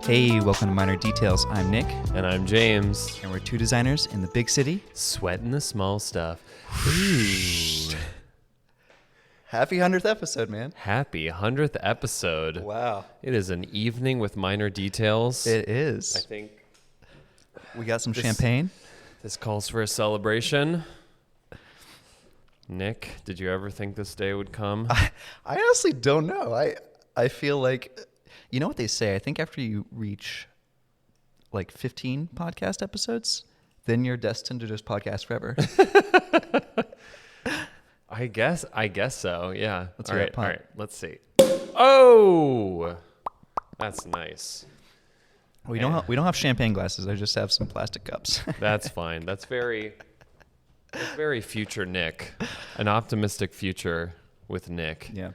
Hey, welcome to Minor Details. I'm Nick. And I'm James. And we're two designers in the big city. Sweating the small stuff. Ooh. Happy 100th episode, man. Happy 100th episode. Wow. It is an evening with minor details. It is. I think we got some champagne. This calls for a celebration. Nick, did you ever think this day would come? I honestly don't know. I feel like, you know what they say? I think after you reach like 15 podcast episodes, then you're destined to just podcast forever. I guess so. Yeah. Let's all hear it, right. Let's see. Oh, that's nice. We don't have champagne glasses. I just have some plastic cups. That's fine. That's very future Nick. An optimistic future with Nick. Yeah.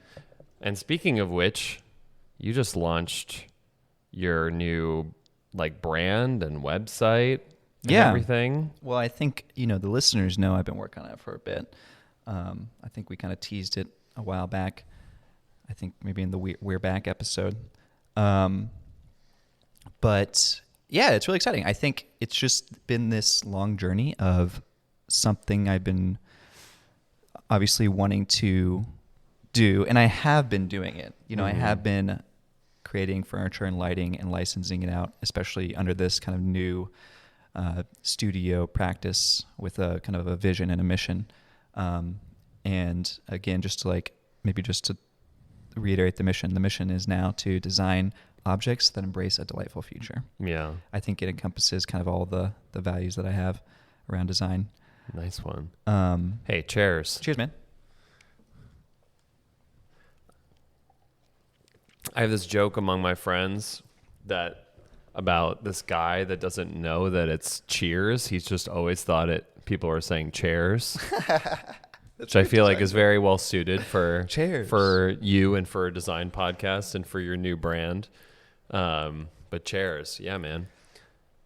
And speaking of which, you just launched your new brand and website and everything. Well, I think, the listeners know I've been working on it for a bit. I think we kind of teased it a while back. I think maybe in the We're Back episode. But yeah, it's really exciting. I think it's just been this long journey of something I've been obviously wanting to do, and I have been doing it. I have been creating furniture and lighting and licensing it out, especially under this kind of new studio practice with a kind of a vision and a mission. And again, just to reiterate the mission is now to design objects that embrace a delightful future. Yeah. I think it encompasses kind of all the values that I have around design. Nice one. Hey, cheers. Cheers, man. I have this joke among my friends about this guy that doesn't know that it's cheers. He's just always thought people are saying chairs. Which I feel like is very well suited for Cheers. For you and for a design podcast and for your new brand. But chairs, yeah, man.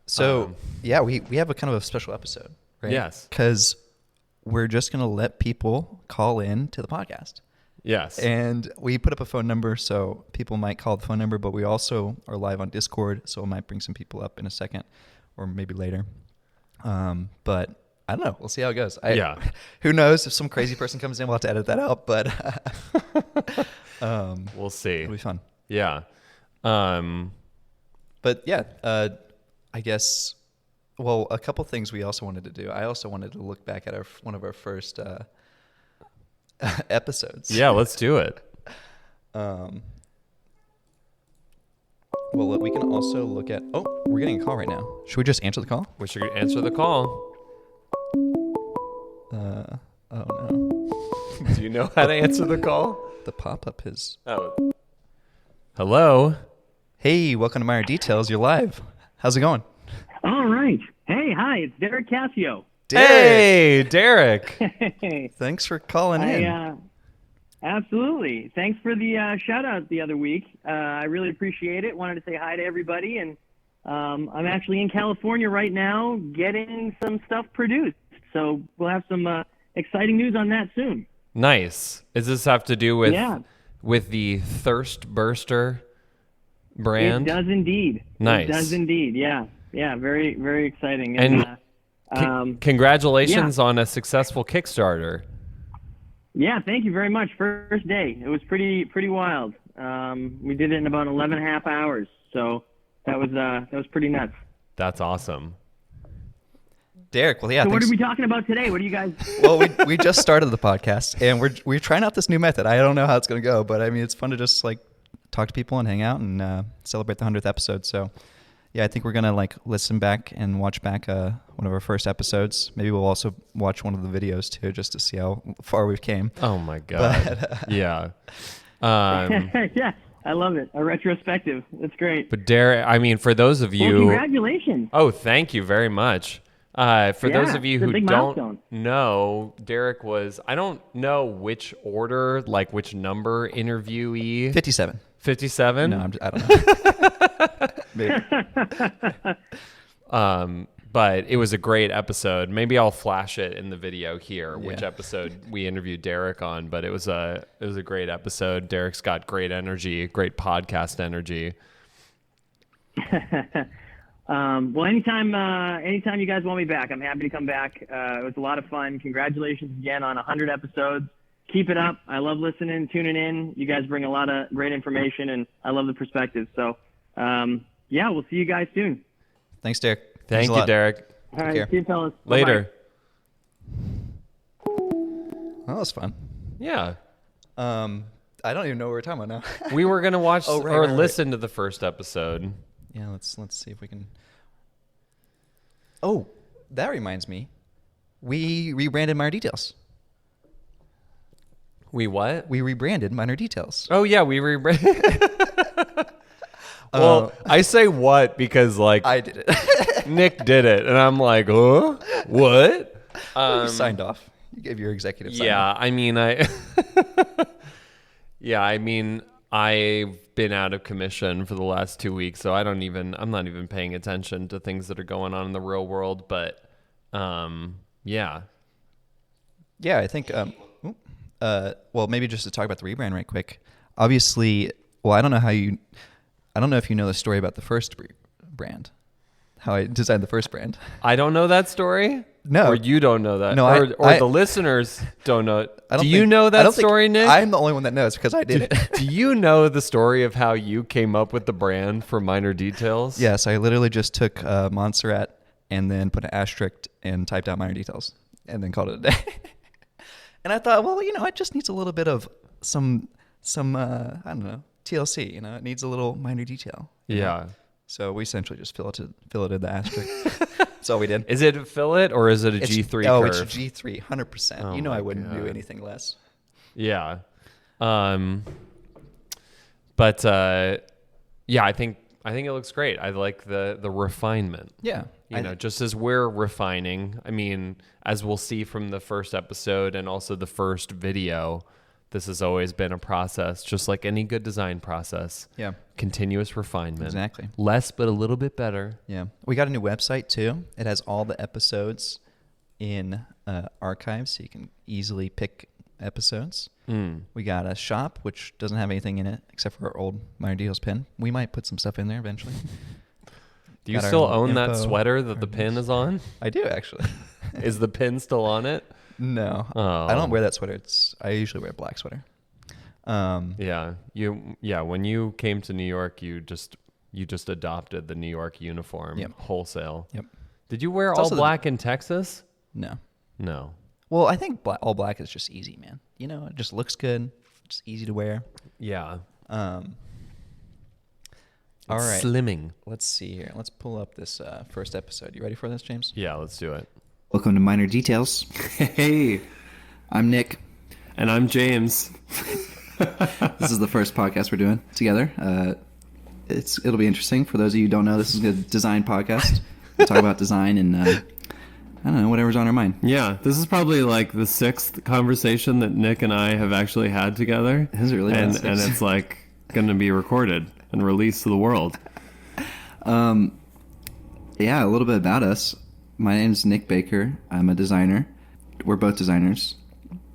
So we have a kind of a special episode, right? Yes. Because we're just going to let people call in to the podcast. Yes. And we put up a phone number, so people might call the phone number, but we also are live on Discord, so I might bring some people up in a second or maybe later. But I don't know. We'll see how it goes. Who knows? If some crazy person comes in, we'll have to edit that out. But we'll see. It'll be fun. Yeah. But yeah, I guess. Well, a couple things we also wanted to do. I also wanted to look back at one of our first episodes. Yeah, let's do it. Well, we can also look at. Oh, we're getting a call right now. Should we just answer the call? We should answer the call. Oh no. Do you know how to answer the call? The pop-up is... Oh. Hello? Hey, welcome to Minor Details. You're live. How's it going? All right. Hey, hi. It's Derek Casio. Hey, Derek. Hey. Thanks for calling in. Absolutely. Thanks for the shout-out the other week. I really appreciate it. Wanted to say hi to everybody. And I'm actually in California right now getting some stuff produced. So we'll have some exciting news on that soon. Nice. Does this have to do with the Thirst Burster brand? It does indeed. Nice. It does indeed. Yeah. Yeah. Very, very exciting. And congratulations on a successful Kickstarter. Yeah. Thank you very much. First day. It was pretty wild. We did it in about 11 and a half hours. So that was pretty nuts. That's awesome. Derek, well, yeah. So what are we talking about today? What do you guys? Well, we just started the podcast, and we're trying out this new method. I don't know how it's going to go, but I mean, it's fun to just talk to people and hang out and celebrate the 100th episode. So, yeah, I think we're gonna listen back and watch back one of our first episodes. Maybe we'll also watch one of the videos too, just to see how far we've came. Oh my god! But, yeah. Yeah. I love it. A retrospective. That's great. But Derek, I mean, for those of you... Well, congratulations. Oh, thank you very much. For those of you who don't know, Derek was, I don't know which order, which number interviewee. 57. 57? No, I don't know. Maybe. But it was a great episode. Maybe I'll flash it in the video here, which episode we interviewed Derek on. But it was a great episode. Derek's got great energy, great podcast energy. Well, anytime you guys want me back, I'm happy to come back. It was a lot of fun. Congratulations again on 100 episodes. Keep it up. I love listening, tuning in. You guys bring a lot of great information, and I love the perspective. So, we'll see you guys soon. Thanks, Derek. Thank you, Derek. All right, care. see you, fellas. Later. Well, that was fun. Yeah. I don't even know what we're talking about now. We were going to watch right. listen to the first episode. Yeah, let's see if we can. Oh, that reminds me. We rebranded Minor Details. We what? We rebranded Minor Details. Oh, yeah, we rebranded. Well, I say what because, like, I did it. Nick did it. And I'm like, huh? What? You signed off. You gave your executive sign Yeah, off. I mean, I've been out of commission for the last 2 weeks, so I'm not even paying attention to things that are going on in the real world. But, yeah. Yeah, I think, maybe just to talk about the rebrand right quick. Obviously, well, I don't know if you know the story about the first brand, how I designed the first brand. I don't know that story. No. Or you don't know that. No, or the listeners don't know it. Do you know I that don't think story, Nick? I'm the only one that knows because I did it. Do you know the story of how you came up with the brand for Minor Details? Yes, I literally just took Montserrat and then put an asterisk and typed out Minor Details and then called it a day. And I thought, well, it just needs a little bit of some I don't know, TLC. It needs a little minor detail. Yeah. So we essentially just filleted the asterisk. That's all we did. Is it a fillet or is it a G3 Oh, curve? it's a G3, 100%. Oh I my wouldn't do God. anything less. Yeah. But I think it looks great. I like the refinement. Yeah. Just as we're refining, I mean, as we'll see from the first episode and also the first video, this has always been a process, just like any good design process. Yeah. Continuous refinement. Exactly. Less, but a little bit better. Yeah. We got a new website too. It has all the episodes in archives, so you can easily pick episodes. We got a shop, which doesn't have anything in it except for our old Minor Deals pin. We might put some stuff in there eventually. Do you Got our still own that info, sweater that the pin is on? I do, actually. Is the pin still on it? No. Oh. I don't wear that sweater. I usually wear a black sweater. Yeah. When you came to New York, you just adopted the New York uniform wholesale. Yep. Did you wear It's all also black in Texas? No. No. Well, I think all black is just easy, man. It just looks good. Just easy to wear. Yeah. All right. Slimming. Let's see here. Let's pull up this first episode. You ready for this, James? Yeah, let's do it. Welcome to Minor Details. Hey, I'm Nick. and I'm James. This is the first podcast we're doing together. It'll be interesting. For those of you who don't know, this is a design podcast. We talk about design and I don't know, whatever's on our mind. Yeah, this is probably like the 6th conversation that Nick and I have actually had together. Is it really? And That's 6? it's like going to be recorded and released to the world. Yeah, a little bit about us. My name's Nick Baker. I'm a designer. We're both designers.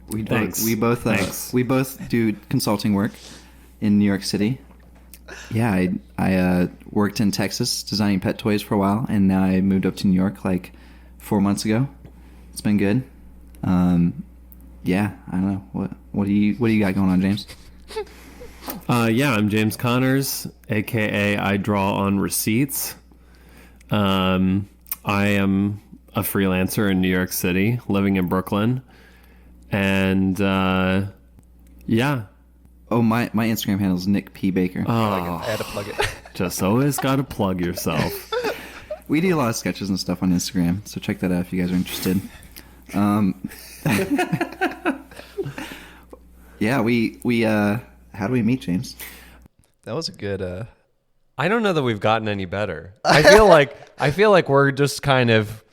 Thanks. We both do consulting work in New York City. Yeah, I worked in Texas designing pet toys for a while, and now I moved up to New York like 4 months ago. It's been good. Yeah, I don't know. What do you got going on, James? Yeah, I'm James Connors, aka I Draw on Receipts. I am a freelancer in New York City, living in Brooklyn. And yeah. Oh, my Instagram handle is Nick P. Baker. I had to plug it. Just always got to plug yourself. We do a lot of sketches and stuff on Instagram, so check that out if you guys are interested. Yeah, we how do we meet, James? That was a good... I don't know that we've gotten any better. I feel like we're just kind of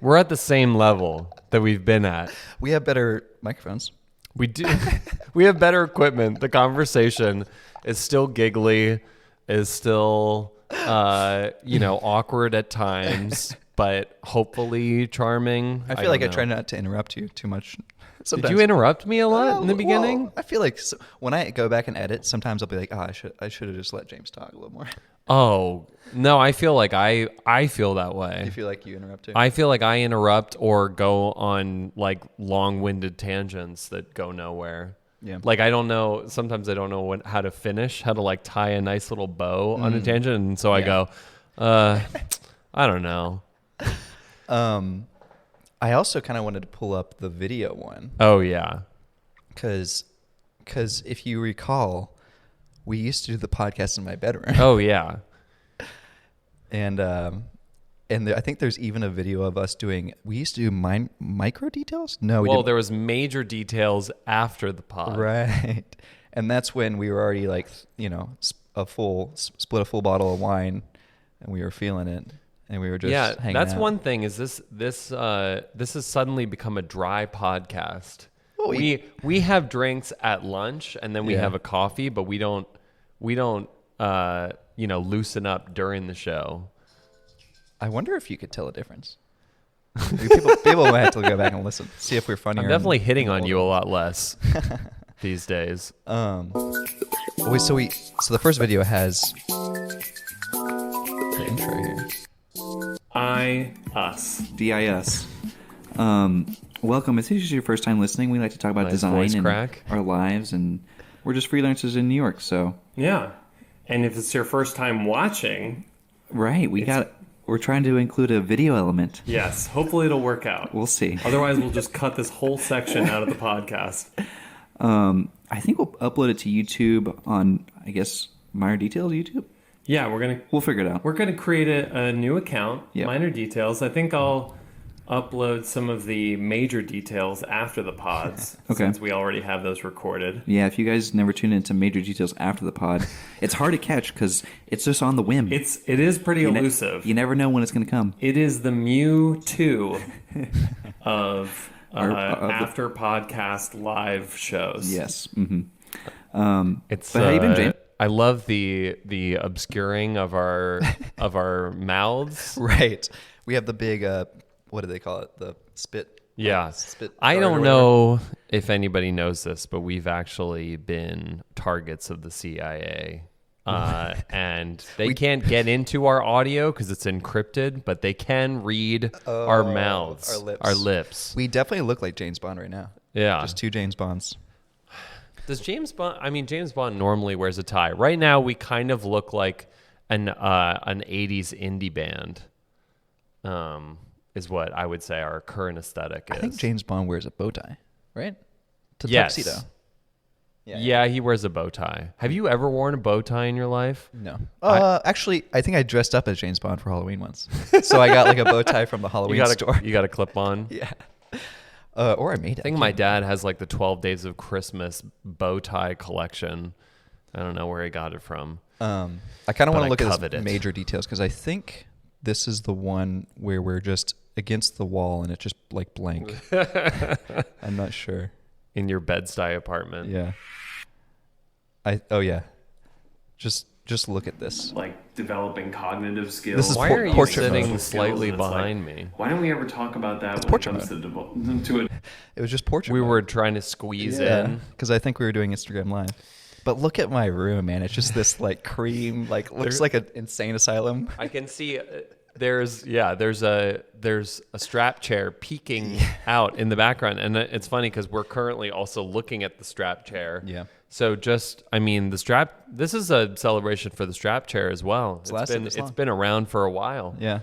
we're at the same level that we've been at. We have better microphones. We do. We have better equipment. The conversation is still giggly, is still awkward at times. but hopefully charming. I feel like I don't try know. not to interrupt you too much. Did Sometimes. you interrupt me a lot in the Well, beginning? I feel like when I go back and edit, sometimes I'll be like, I should have just let James talk a little more. Oh, no, I feel like I feel that way. You feel like you interrupt too? I feel like I interrupt or go on like long-winded tangents that go nowhere. Yeah. Like I don't know. Sometimes I don't know how to finish, how to like tie a nice little bow on a tangent, and so I go, I don't know. I also kind of wanted to pull up the video one Oh yeah. because if you recall, we used to do the podcast in my bedroom. Oh yeah. And I think there's even a video of us doing. We used to do micro details. No, we Well, didn't. there was major details after the pod. Right, and that's when we were already like split a full bottle of wine, and we were feeling it, and we were just Yeah, hanging that's out. one thing. Is this has suddenly become a dry podcast. Well, We have drinks at lunch and then we Yeah. have a coffee, but we don't loosen up during the show. I wonder if you could tell a difference. People might have to go back and listen, see if we're funnier. I'm definitely hitting on you a lot less these days. So the first video has the intro here. Us. DIS. Welcome. If this is your first time listening, we like to talk about Nice design voice and crack. our lives, and we're just freelancers in New York. So, Yeah. And if it's your first time watching, right, we're trying to include a video element. yes, hopefully it'll work out. We'll see. Otherwise, we'll just cut this whole section out of the podcast. I think we'll upload it to YouTube on, I guess, Minor Details YouTube. Yeah, We'll figure it out. we're gonna create a new account, Yep. Minor Details. I think I'll upload some of the major details after the pods, Okay. since we already have those recorded. Yeah, if you guys never tune into Major Details after the pod, it's hard to catch because it's just on the whim. It is pretty You ne- elusive. You never know when it's going to come. It is the Mewtwo of Of the- after podcast live shows. Yes. It's But how you been, James? I love the obscuring of our mouths. Right. We have the big what do they call it? The spit. Yeah. Spit I guard or don't whatever. know if anybody knows this, but we've actually been targets of the CIA. And they can't get into our audio because it's encrypted, but they can read our mouths, our lips. We definitely look like James Bond right now. Yeah. Just two James Bonds. Does James Bond? I mean, James Bond normally wears a tie. Right now, we kind of look like an 80s indie band. Is what I would say our current aesthetic is. I think James Bond wears a bow tie, right? To Yes. tuxedo. Yeah, he wears a bow tie. Have you ever worn a bow tie in your life? No. Actually, I think I dressed up as James Bond for Halloween once. So I got like a bow tie from the Halloween store. You got a clip on. Yeah. Or I made it. I think my dad has like the 12 Days of Christmas bow tie collection. I don't know where he got it from. I kind of want I to look covet at it. major details because I think this is the one where we're just against the wall and it's just like blank. I'm not sure. In your Bed-Stuy apartment. Yeah. Just look at this. Like developing cognitive skills. This is Why por- are you portrait sitting mode. slightly It's like, behind me? Why don't we ever talk about that when it portrait comes to it? It was just portrait. We mode. were trying to squeeze in. because I think we were doing Instagram Live. But look at my room, man. It's just this like cream, like looks like an insane asylum. I can see there's a strap chair peeking out in the background, and it's funny because we're currently also looking at the strap chair. Yeah. So the strap. This is a celebration for the strap chair as well. lasted this long. It's been around for a while. Yeah.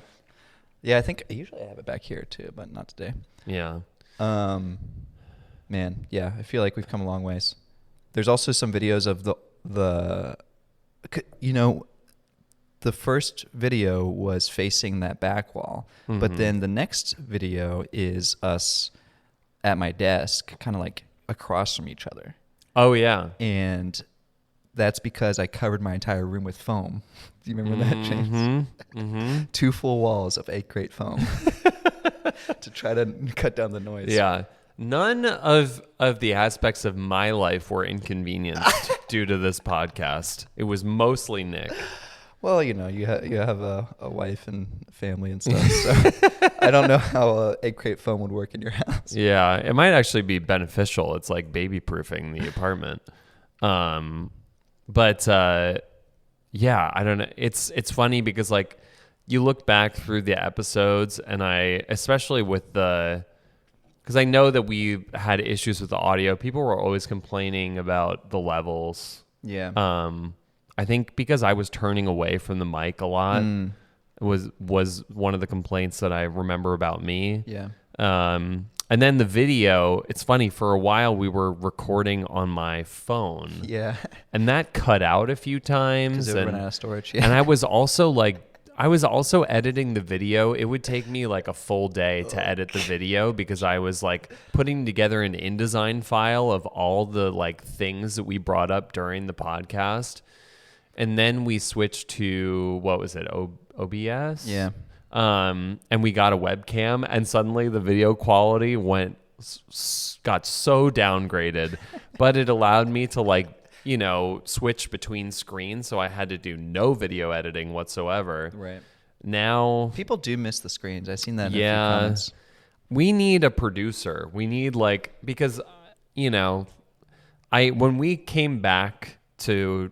Yeah, I think usually I have it back here too, but not today. Yeah. Man, yeah, I feel like we've come a long ways. There's also some videos of the first video was facing that back wall, but then the next video is us at my desk, kind of like across from each other. Oh yeah. And that's because I covered my entire room with foam. Do you remember that, James? Mm-hmm. 2 full walls of 8 grade foam to try to cut down the noise. Yeah. None of the aspects of my life were inconvenienced due to this podcast. It was mostly Nick. Well, you know, you have a wife and family and stuff, so I don't know how egg crate foam would work in your house. Yeah, it might actually be beneficial. It's like baby proofing the apartment. But yeah, I don't know. It's funny because like you look back through the episodes, and especially with because I know that we had issues with the audio. People were always complaining about the levels. Yeah. I think because I was turning away from the mic a lot was one of the complaints that I remember about me. Yeah. And then the video, it's funny, for a while we were recording on my phone. Yeah. And that cut out a few times. Because it would run out of storage. Yeah. And I was also editing the video. It would take me like a full day to edit the video because I was like putting together an InDesign file of all the like things that we brought up during the podcast. And then we switched to, what was it? OBS? Yeah. And we got a webcam, and suddenly the video quality got so downgraded, but it allowed me to like, you know, switch between screens. So I had to do no video editing whatsoever. Right. Now People do miss the screens. I've seen that in a few yeah, comments. we need a producer. We need like, because, you know, when we came back to,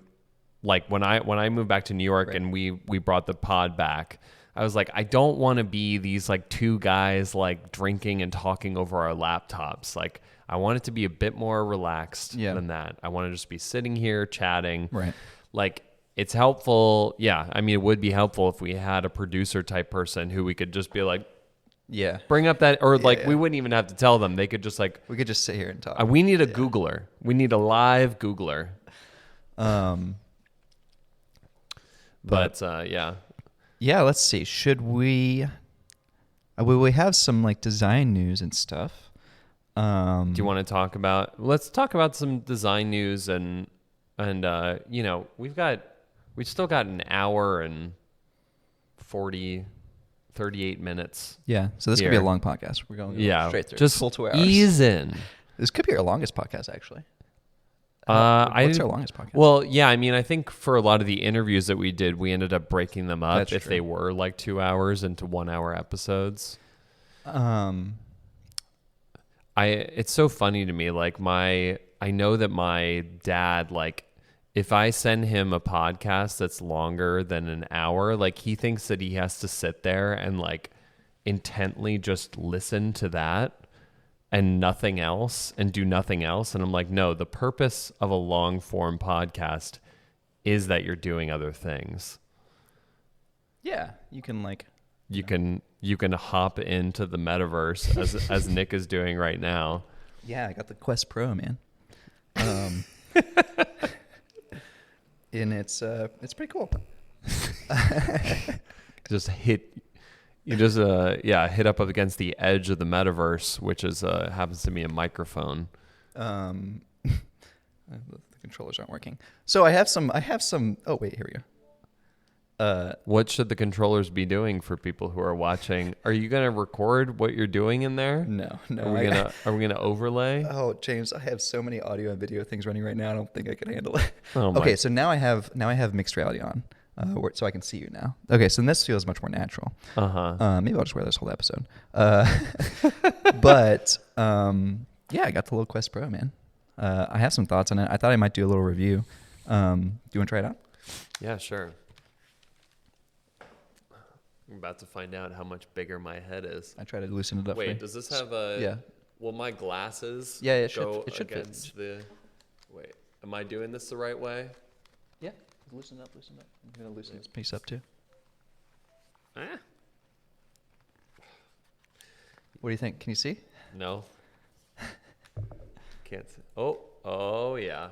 like when I moved back to New York, right, and we brought the pod back, I was like, I don't want to be these like two guys like drinking and talking over our laptops. Like I want it to be a bit more relaxed than that. I want to just be sitting here chatting. Right. Like it's helpful. Yeah. I mean, it would be helpful if we had a producer type person who we could just be like, yeah, bring up that, or like we wouldn't even have to tell them. They could just like, we could just sit here and talk. We need a Googler. We need a live Googler. But yeah. Yeah, let's see. Should we? We have some like design news and stuff. Do you want to talk about? Let's talk about some design news and you know, we've still got an hour and 38 minutes. Yeah, so this could be a long podcast. We're going straight through. Just full 2 hours. Ease in. This could be our longest podcast, actually. What's our longest podcast? Well, yeah, I mean, I think for a lot of the interviews that we did, we ended up breaking them up. That's if true. they were like 2 hours into 1 hour episodes. It's so funny to me. Like I know that my dad, like if I send him a podcast that's longer than an hour, like he thinks that he has to sit there and like intently just listen to that and nothing else and do nothing else. And I'm like, no, the purpose of a long form podcast is that you're doing other things. Yeah, you can like you can hop into the metaverse as Nick is doing right now. Yeah, I got the Quest Pro, man. And it's pretty cool. Hit up against the edge of the metaverse, which is happens to be a microphone. The controllers aren't working. So I have some. Oh wait, here we go. What should the controllers be doing for people who are watching? Are you gonna record what you're doing in there? No. Are we gonna overlay? Oh, James, I have so many audio and video things running right now. I don't think I can handle it. Oh, okay, so now I have mixed reality on, so I can see you now. Okay, so this feels much more natural. Maybe I'll just wear this whole episode. But yeah, I got the little Quest Pro, man. I have some thoughts on it. I thought I might do a little review. Do you want to try it out? Yeah, sure. I'm about to find out how much bigger my head is. I try to loosen it up. Wait, does this have a? Yeah. Will my glasses? Yeah, it go should fit. against the. Wait, am I doing this the right way? Yeah, loosen up. I'm gonna loosen this piece up too. What do you think? Can you see? No. Can't see. Oh yeah.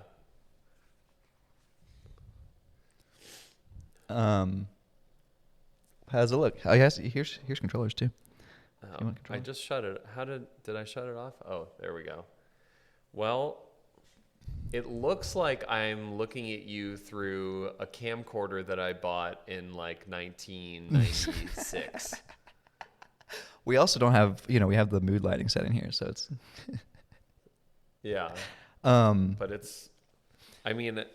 How does it look? Oh, yes. Here's controllers too. I just shut it. Did I shut it off? Oh, there we go. Well, it looks like I'm looking at you through a camcorder that I bought in like 1996. We also don't have, we have the mood lighting setting here, so it's. Yeah. But it's, I mean,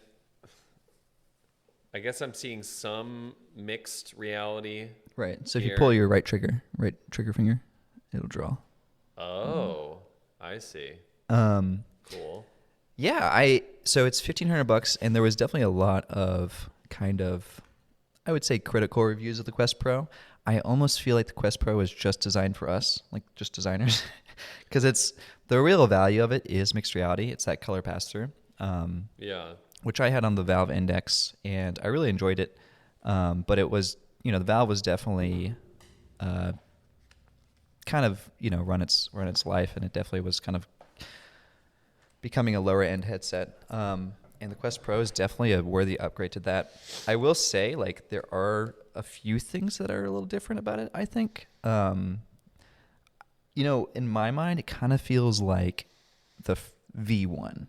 I guess I'm seeing some mixed reality. Right. So if here. you pull your right trigger finger, it'll draw. Oh, I see. Cool. Yeah, so it's $1,500, and there was definitely a lot of kind of, I would say, critical reviews of the Quest Pro. I almost feel like the Quest Pro is just designed for us, like just designers, because it's the real value of it is mixed reality. It's that color pass through. Yeah. Which I had on the Valve Index, and I really enjoyed it. But it was, the Valve was definitely kind of, run its life, and it definitely was kind of becoming a lower end headset. And the Quest Pro is definitely a worthy upgrade to that. I will say, like, there are a few things that are a little different about it, I think. In my mind, it kind of feels like the V1.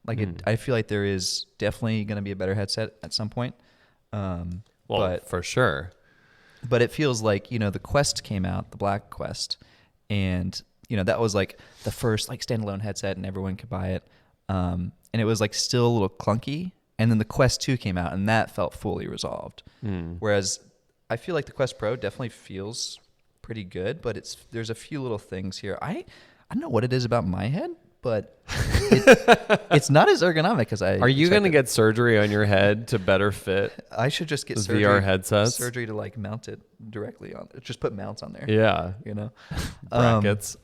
Like, I feel like there is definitely going to be a better headset at some point. But for sure. But it feels like, the Quest came out, the Black Quest, and, that was like the first like standalone headset and everyone could buy it. And it was like still a little clunky. And then the Quest 2 came out and that felt fully resolved. Whereas I feel like the Quest Pro definitely feels pretty good, but there's a few little things here. I don't know what it is about my head, but it's not as ergonomic as I. Are you going to get surgery on your head to better fit? I should just get VR headsets? surgery to like mount it directly on. Just put mounts on there. Yeah. Brackets.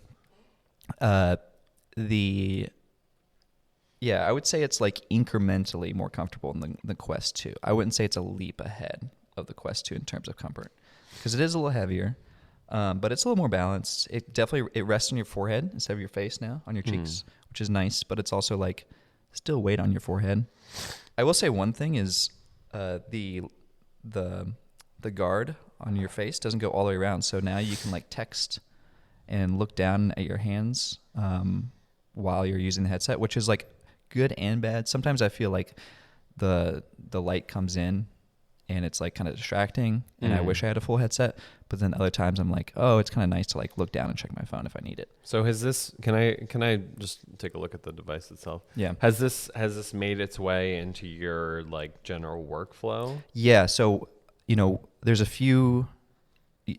I would say it's like incrementally more comfortable than the Quest 2. I wouldn't say it's a leap ahead of the Quest 2 in terms of comfort, because it is a little heavier, but it's a little more balanced. It rests on your forehead instead of your face now, on your cheeks, which is nice, but it's also like still weight on your forehead. I will say one thing is the guard on your face doesn't go all the way around, so now you can like text and look down at your hands while you're using the headset, which is like good and bad. Sometimes I feel like the light comes in and it's like kind of distracting, and I wish I had a full headset. But then other times I'm like, oh, it's kind of nice to like look down and check my phone if I need it. So can I just take a look at the device itself? Yeah. Has this made its way into your like general workflow? Yeah. So there's a few.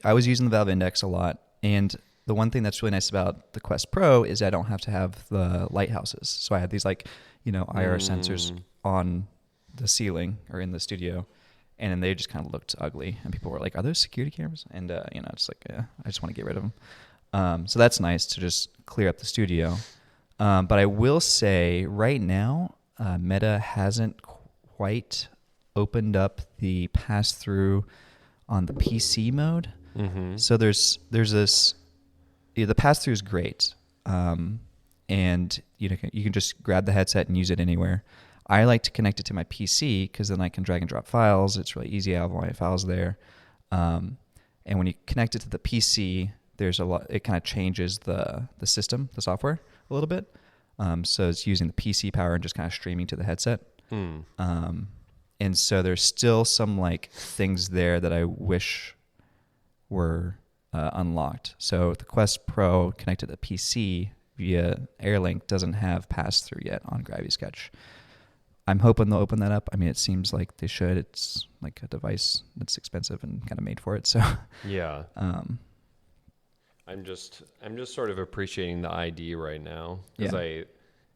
I was using the Valve Index a lot, and the one thing that's really nice about the Quest Pro is I don't have to have the lighthouses. So I had these like, IR sensors on the ceiling or in the studio, and they just kind of looked ugly. And people were like, "Are those security cameras?" And it's like, yeah, I just want to get rid of them. So that's nice to just clear up the studio. But I will say right now, Meta hasn't quite opened up the pass-through on the PC mode. So there's this. Yeah, the pass-through is great, and you can just grab the headset and use it anywhere. I like to connect it to my PC because then I can drag and drop files. It's really easy. I have all my files there, and when you connect it to the PC, there's a lot. It kind of changes the system, the software a little bit. So it's using the PC power and just kind of streaming to the headset. And so there's still some like things there that I wish were unlocked. So the Quest Pro connected to the PC via AirLink doesn't have pass-through yet on Gravity Sketch. I'm hoping they'll open that up. I mean, it seems like they should. It's like a device that's expensive and kind of made for it. So yeah. I'm just sort of appreciating the ID right now because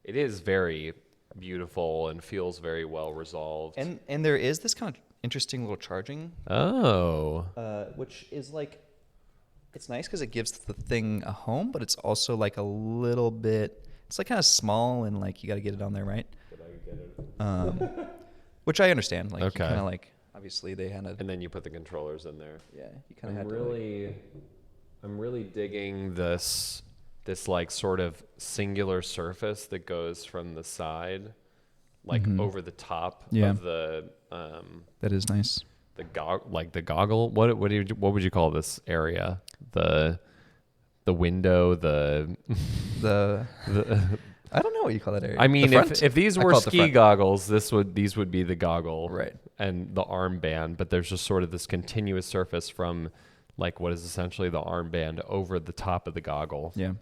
it is very beautiful and feels very well resolved. And there is this kind of interesting little charging. Which is like, it's nice because it gives the thing a home, but it's also like a little bit, it's like kind of small and like you got to get it on there, right? Which I understand. Like, okay. You kind of like, obviously they had and then you put the controllers in there. Yeah, you kind of had I'm really digging this like sort of singular surface that goes from the side, like over the top of the. That is nice. The goggle. What would you call this area? The window. The I don't know what you call that area. I mean, if these were ski goggles, these would be the goggle, right? And the armband. But there's just sort of this continuous surface from like what is essentially the armband over the top of the goggle. Yeah.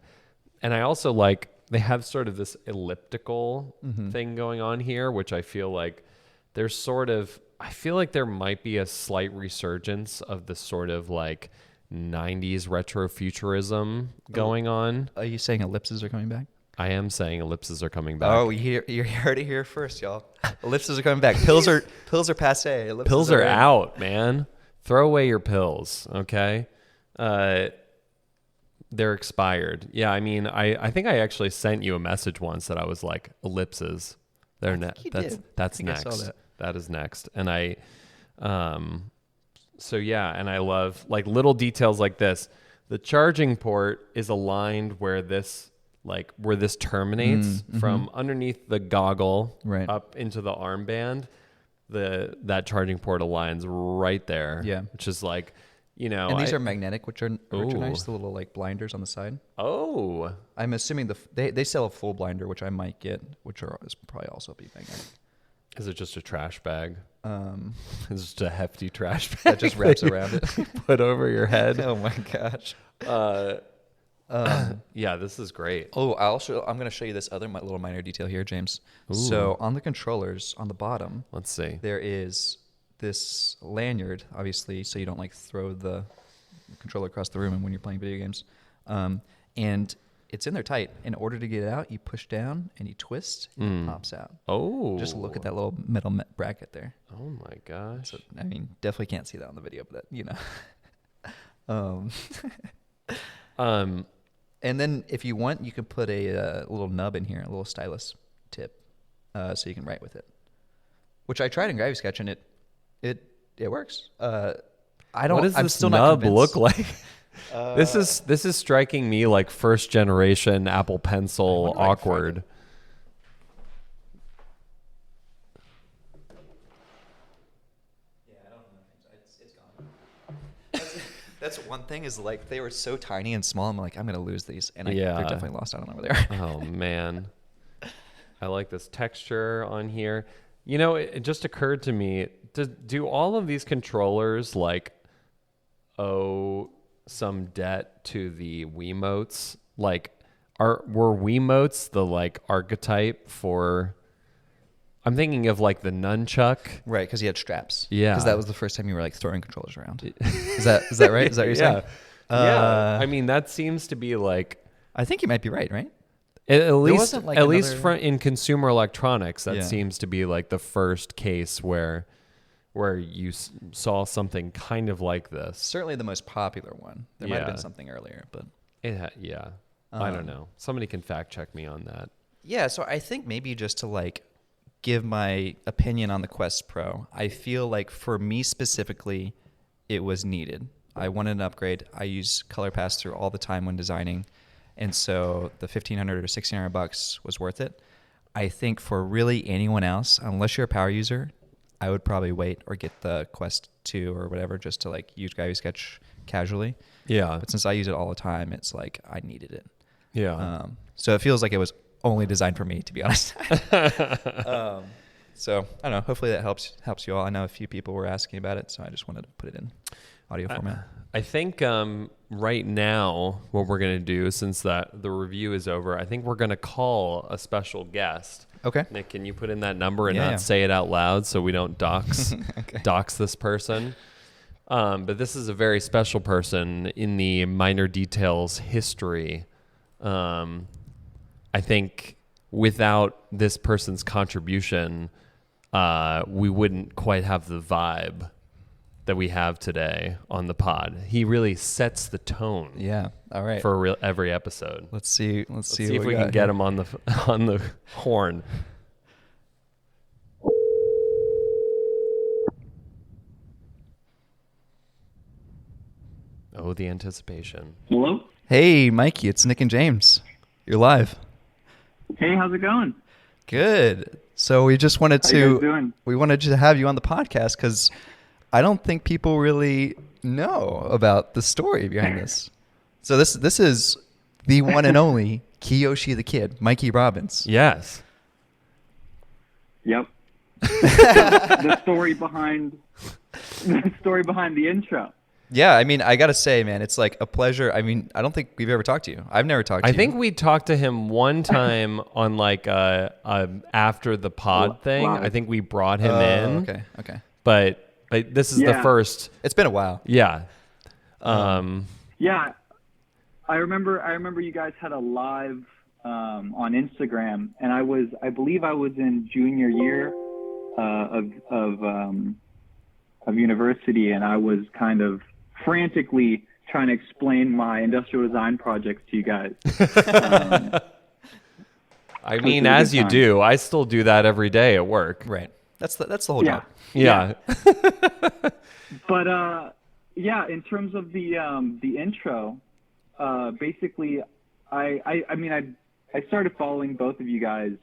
And I also like they have sort of this elliptical thing going on here, which I feel like there's sort of I feel like there might be a slight resurgence of the sort of like 90s retrofuturism going on. Are you saying ellipses are coming back? I am saying ellipses are coming back. Oh, you heard it here first, y'all. Ellipses are coming back. Pills are passe. Ellipses Pills are in. out, man. Throw away your pills, okay? They're expired. Yeah, I mean, I think I actually sent you a message once that I was like, ellipses. They're think you that's did. that's I think I next. saw that. That is next. And so yeah, and I love like little details like this. The charging port is aligned where this terminates from underneath the goggle Right. up into the armband. That charging port aligns right there. Yeah. Which is like, you know, And these are magnetic, which are nice. Ooh. The little like blinders on the side. oh, I'm assuming they sell a full blinder, which I might get, is probably also be magnetic. is it just a trash bag? Um, It's just a hefty trash bag that just wraps around it. put over your head. Oh my gosh. Yeah, this is great. Oh, I'm going to show you this other little minor detail here, James. So on the controllers on the bottom, Let's see. there is this lanyard, obviously, so you don't like throw the controller across the room and when you're playing video games. And it's in there tight. In order to get it out, you push down and you twist, and it pops out. Oh, Just look at that little metal bracket there. Oh my gosh. So, I mean, definitely can't see that on the video, but you know. And then if you want, you can put a little nub in here, a little stylus tip, so you can write with it. Which I tried in Gravity Sketch, and it works. I don't. What does I'm this still nub not convinced. look like? This is striking me like first generation Apple Pencil wonder if I can find awkward. That's one thing is like they were so tiny and small. I'm like, I'm gonna lose these, and Yeah. they're definitely lost out on over there. Oh man, I like this texture on here. You know, it just occurred to me: do all of these controllers like owe some debt to the Wiimotes? Like, were Wiimotes the like archetype for? I'm thinking of like the nunchuck. Right, because you had straps. Yeah. because that was the first time you were like throwing controllers around. Is that right? Is that what you're saying? Yeah. I mean, that seems to be like I think you might be right. at least wasn't, like, at least another- in consumer electronics, that Yeah. seems to be like the first case where you saw something kind of like this. Certainly the most popular one. There might have been Yeah. something earlier, but Yeah. I don't know. Somebody can fact check me on that. yeah. So I think maybe just to like give my opinion on the Quest Pro, I feel like for me specifically, it was needed. I wanted an upgrade. I use color pass through all the time when designing, and so the $1,500 or $1,600 was worth it. I think for really anyone else, unless you're a power user, I would probably wait or get the Quest 2 or whatever just to like use Gravity Sketch casually. Yeah. But since I use it all the time, it's like I needed it. Yeah. So it feels like it was only designed for me, to be honest. So I don't know. Hopefully that helps you all. I know a few people were asking about it, so I just wanted to put it in audio format. I think right now what we're going to do, since the review is over, I think we're going to call a special guest. Okay. Nick, can you put in that number and Yeah, not yeah. say it out loud so we don't dox Okay. dox this person? But this is a very special person in the Minor Details history. I think without this person's contribution, we wouldn't quite have the vibe that we have today on the pod. He really sets the tone Yeah. All right. for every episode. Let's see. Let's see if we can get him on the horn. Oh, the anticipation. Hello? Hey, Mikey, it's Nick and James. You're live. Hey, how's it going? Good. So we just wanted How you guys doing? we wanted to have you on the podcast because I don't think people really know about the story behind this. So this is the one and only KYOSHY the Kid, Mikey Robbins. Yes. Yep. The story behind the intro. Yeah, I mean, I gotta say, man, it's like a pleasure. I mean, I don't think we've ever talked to you. I've never talked to I you. think we talked to him one time on like a after the pod thing. Live. I think we brought him in. Okay. but this is the Yeah. first. It's been a while. Yeah. Yeah, I remember you guys had a live on Instagram, and I believe I was in junior year of university, and I was kind of frantically trying to explain my industrial design projects to you guys. I mean, was a as good you time. do, I still do that every day at work. Right. That's the whole Yeah. job. Yeah. But yeah, in terms of the intro, basically, I started following both of you guys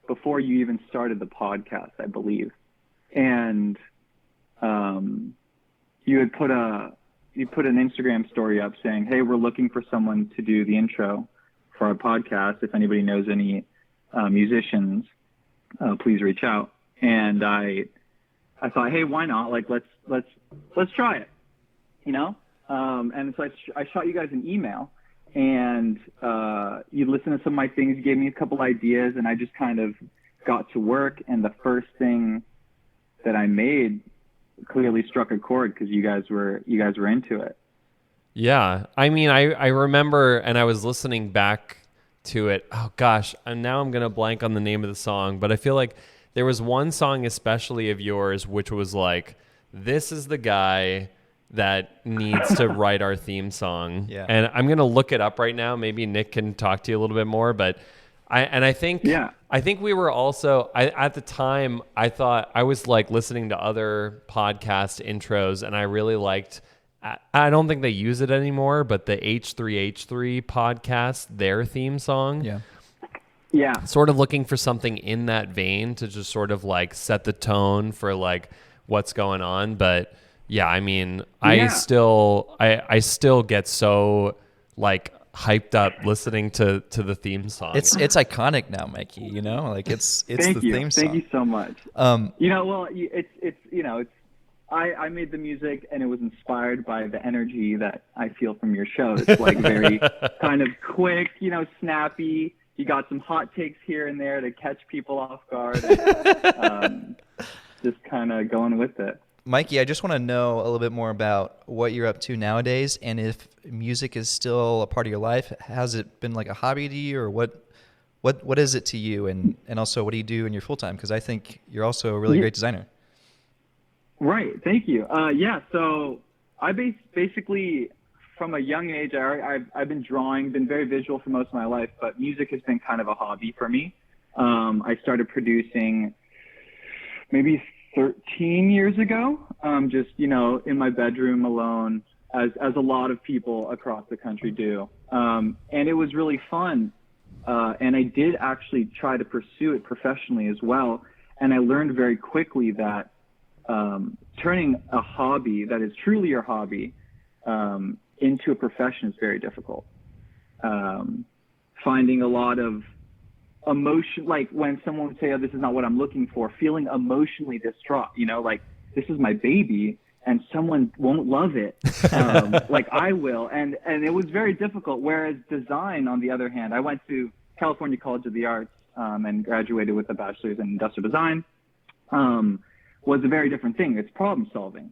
before you even started the podcast, I believe, and you had put an Instagram story up saying, "Hey, we're looking for someone to do the intro for our podcast. If anybody knows any musicians, please reach out." And I thought, hey, why not? Like, let's try it, you know? And so I shot you guys an email, and you listened to some of my things, you gave me a couple ideas, and I just kind of got to work. And the first thing that I made clearly struck a chord because you guys were into it. Yeah. I mean, I remember, and I was listening back to it. Oh gosh, and now I'm going to blank on the name of the song, but I feel like there was one song especially of yours which was like, this is the guy that needs to write our theme song. Yeah. And I'm going to look it up right now. Maybe Nick can talk to you a little bit more, but I think we were also, at the time, I thought I was like listening to other podcast intros, and I really liked, I don't think they use it anymore, but the H3H3 podcast, their theme song. Yeah. Yeah. Sort of looking for something in that vein to just sort of like set the tone for like what's going on. But yeah, I mean, I still get so like hyped up listening to the theme song. It's iconic now, Mikey. You know, like it's Thank the you. theme song. Thank you so much. I made the music, and it was inspired by the energy that I feel from your show. It's like very kind of quick, snappy. You got some hot takes here and there to catch people off guard. And, just kind of going with it. Mikey, I just want to know a little bit more about what you're up to nowadays, and if music is still a part of your life. Has it been like a hobby to you, or what is it to you, and also what do you do in your full time? Because I think you're also a really great designer. Right. Thank you. So I basically, from a young age, I've been drawing, been very visual for most of my life, but music has been kind of a hobby for me. I started producing maybe 13 years ago, just, in my bedroom alone, as a lot of people across the country do. And it was really fun. And I did actually try to pursue it professionally as well. And I learned very quickly that turning a hobby that is truly your hobby into a profession is very difficult. Finding a lot of emotion, like when someone would say, "Oh, this is not what I'm looking for," feeling emotionally distraught, like this is my baby and someone won't love it like I will. And it was very difficult. Whereas design, on the other hand, I went to California College of the Arts and graduated with a bachelor's in industrial design. Was a very different thing. It's problem solving.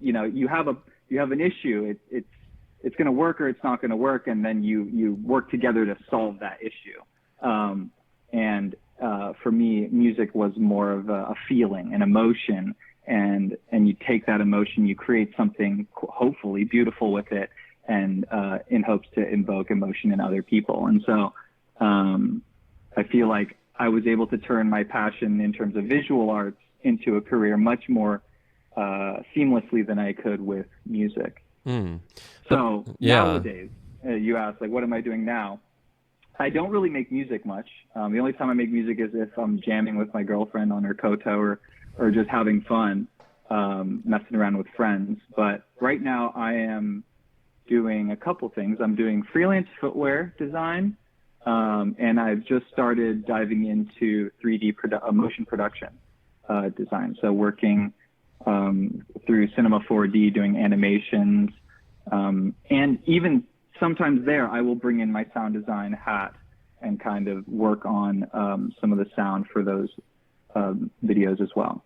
You have an issue. It's going to work or it's not going to work, and then you work together to solve that issue. For me, music was more of a feeling, an emotion, and you take that emotion, you create something hopefully beautiful with it, and in hopes to invoke emotion in other people. And so I feel like I was able to turn my passion in terms of visual arts into a career much more seamlessly than I could with music. So nowadays, you ask, like, what am I doing now? I don't really make music much. The only time I make music is if I'm jamming with my girlfriend on her Koto or just having fun, messing around with friends. But right now I am doing a couple things. I'm doing freelance footwear design, and I've just started diving into 3D motion production design. So working through Cinema 4D, doing animations, and even sometimes there I will bring in my sound design hat and kind of work on some of the sound for those videos as well.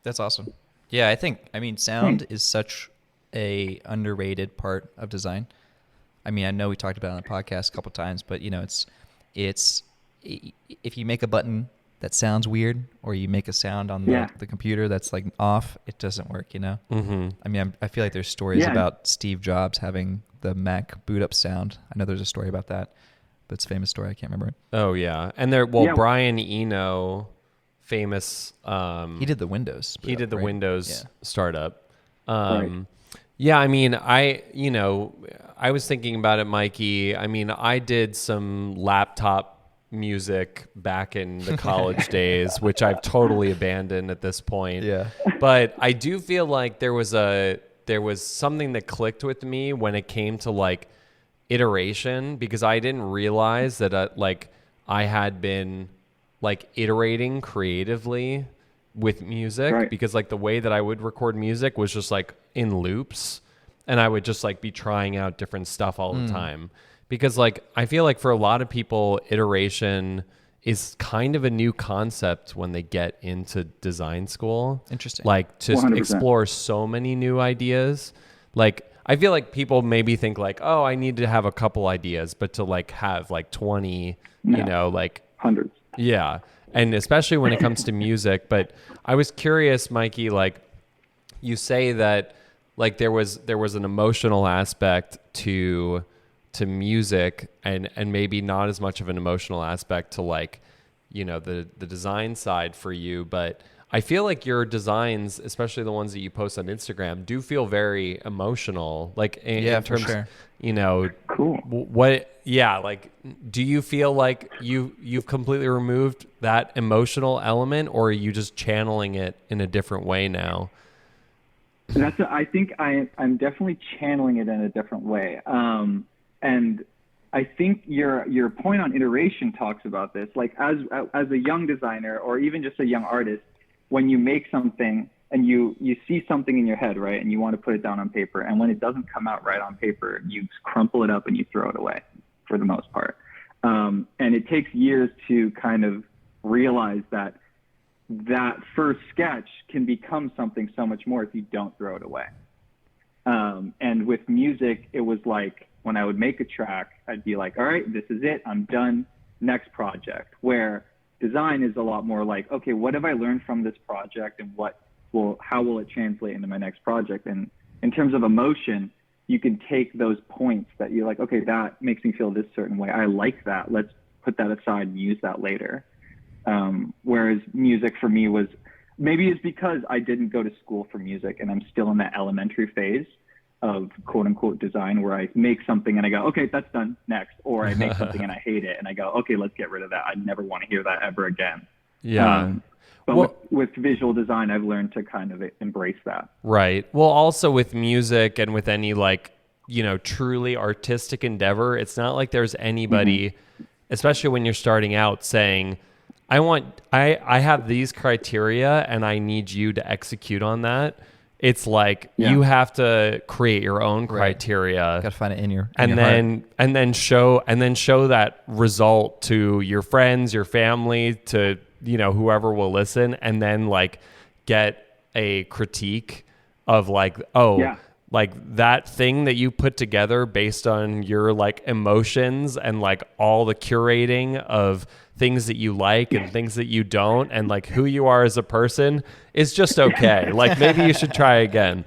That's awesome. Yeah, I mean, sound is such a underrated part of design. I mean, I know we talked about it on the podcast a couple times, but you know, it's if you make a button that sounds weird, or you make a sound on the computer that's like off, it doesn't work, you know? Mm-hmm. I mean, I feel like there's stories about Steve Jobs having the Mac boot up sound. I know there's a story about that, but it's a famous story. I can't remember it. Oh yeah. And Brian Eno, famous, he did the Windows. He did the right? Windows startup. Right. Yeah, I mean, I was thinking about it, Mikey. I mean, I did some laptop music back in the college days, which I've totally abandoned at this point. Yeah. But I do feel like there was something that clicked with me when it came to like iteration, because I didn't realize that like I had been like iterating creatively with music, Right. because like the way that I would record music was just like in loops, and I would just like be trying out different stuff all the time. Because like I feel like for a lot of people, iteration is kind of a new concept when they get into design school. Interesting. Like to 100%. explore so many new ideas. Like I feel like people maybe think like, oh, I need to have a couple ideas, but to like have like 20, you know, like Hundreds. yeah. And especially when it comes to music. But I was curious, Mikey, like you say that like there was an emotional aspect to music, and maybe not as much of an emotional aspect to like, you know, the design side for you. But I feel like your designs, especially the ones that you post on Instagram, do feel very emotional. Like in terms, for sure. you know, Cool. like, do you feel like you've completely removed that emotional element, or are you just channeling it in a different way now? I think I'm definitely channeling it in a different way. And I think your point on iteration talks about this. Like as a young designer, or even just a young artist, when you make something and you see something in your head, right, and you want to put it down on paper, and when it doesn't come out right on paper, you crumple it up and you throw it away for the most part. And it takes years to kind of realize that first sketch can become something so much more if you don't throw it away. And with music, it was like, when I would make a track, I'd be like, all right, this is it. I'm done. Next project. Where design is a lot more like, okay, what have I learned from this project, and how will it translate into my next project? And in terms of emotion, you can take those points that you're like, okay, that makes me feel this certain way. I like that. Let's put that aside and use that later. Whereas music for me was, maybe it's because I didn't go to school for music and I'm still in that elementary phase of quote unquote design, where I make something and I go, okay, that's done, next. Or I make something and I hate it and I go, okay, let's get rid of that. I never want to hear that ever again. Yeah. But with visual design, I've learned to kind of embrace that. Right. Well, also with music and with any like, you know, truly artistic endeavor, it's not like there's anybody, especially when you're starting out, saying, I have these criteria and I need you to execute on that. It's like you have to create your own criteria. Got to find it in your and then show that result to your friends, your family, to, you know, whoever will listen, and then like get a critique of like, like that thing that you put together based on your like emotions and like all the curating of things that you like and things that you don't, and like who you are as a person is just okay. Like maybe you should try again.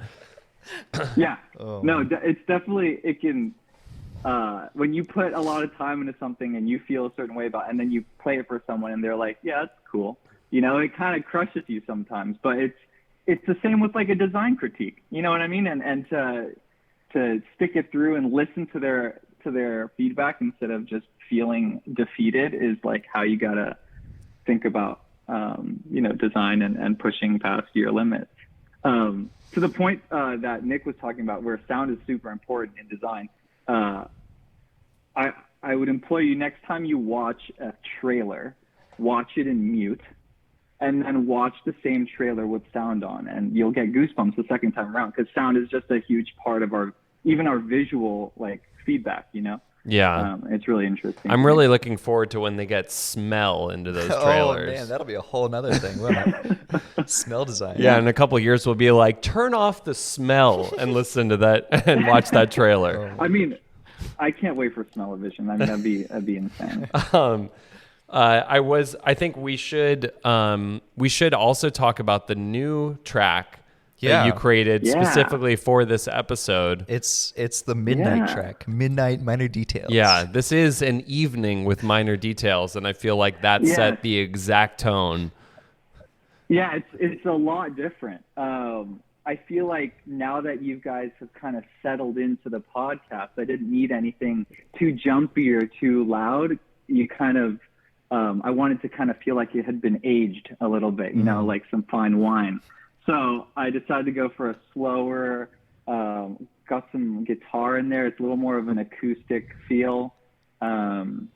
Yeah. It's definitely, it can, when you put a lot of time into something and you feel a certain way about it, and then you play it for someone and they're like, yeah, that's cool. You know, it kind of crushes you sometimes, but it's the same with like a design critique, you know what I mean? And to stick it through and listen to their feedback instead of just feeling defeated is like how you gotta think about design and pushing past your limits. To the point that Nick was talking about, where sound is super important in design, I would implore you, next time you watch a trailer, watch it in mute, and then watch the same trailer with sound on, and you'll get goosebumps the second time around, because sound is just a huge part of our visual like feedback, you know. Yeah. It's really interesting. I'm really looking forward to when they get smell into those trailers. Oh man, that'll be a whole nother thing. What smell design? Yeah, in a couple of years we'll be like, turn off the smell and listen to that and watch that trailer. I mean, I can't wait for smell-o-vision. I mean, that'd be insane. I think we should also talk about the new track that you created specifically for this episode. It's the midnight Yeah. track, Midnight Minor Details. Yeah, this is an evening with minor details, and I feel like that Yes. set the exact tone. Yeah, it's a lot different. I feel like now that you guys have kind of settled into the podcast, I didn't need anything too jumpy or too loud. You kind of, I wanted to kind of feel like it had been aged a little bit, you know, like some fine wine. So I decided to go for a slower, got some guitar in there. It's a little more of an acoustic feel, and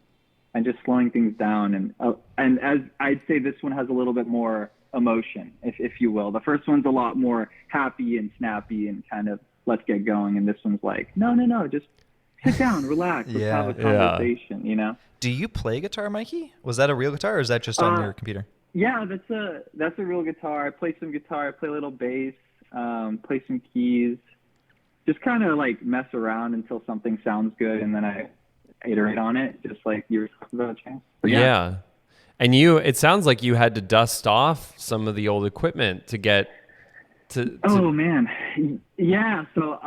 just slowing things down. And as I'd say, this one has a little bit more emotion, if you will. The first one's a lot more happy and snappy and kind of let's get going. And this one's like, no, just sit down, relax, let's have a conversation, you know? Do you play guitar, Mikey? Was that a real guitar or is that just on your computer? Yeah, that's a real guitar. I play some guitar. I play a little bass, play some keys, just kind of like mess around until something sounds good, and then I iterate on it, just like you were talking about, James. But Yeah. And it sounds like you had to dust off some of the old equipment to get to Oh man, yeah. So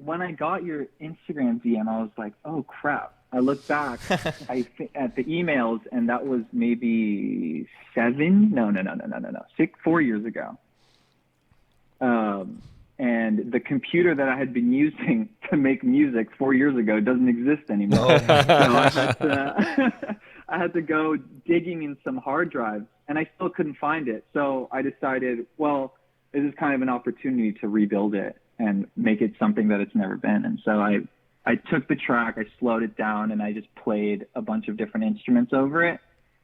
when I got your Instagram DM, I was like, oh crap. I look back at the emails, and that was maybe 4 years ago. And the computer that I had been using to make music 4 years ago doesn't exist anymore. So I had to go digging in some hard drives, and I still couldn't find it. So I decided, well, this is kind of an opportunity to rebuild it and make it something that it's never been. And so I took the track, I slowed it down, and I just played a bunch of different instruments over it,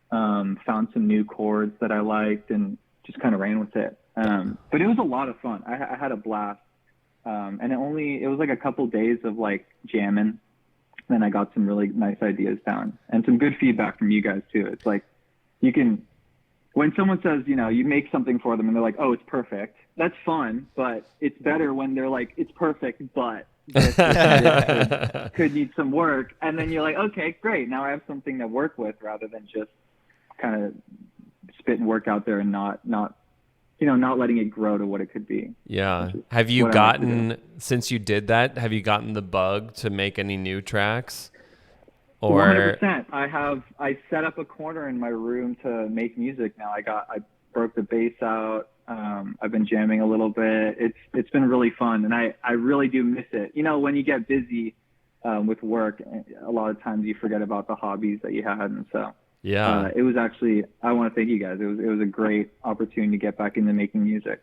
found some new chords that I liked, and just kind of ran with it. But it was a lot of fun. I had a blast. And it was like a couple days of like jamming. Then I got some really nice ideas down and some good feedback from you guys too. It's like when someone says, you know, you make something for them and they're like, oh, it's perfect. That's fun, but it's better when they're like, it's perfect, but this could need some work. And then you're like, okay, great. Now I have something to work with rather than just kind of spit and work out there and not letting it grow to what it could be. Yeah. Have you gotten, since you did that, have you gotten the bug to make any new tracks? Or 100%. I set up a corner in my room to make music now. I broke the bass out. I've been jamming a little bit. It's been really fun, and I really do miss it. You know, when you get busy with work, a lot of times you forget about the hobbies that you had, and so yeah, it was actually, I want to thank you guys. It was a great opportunity to get back into making music.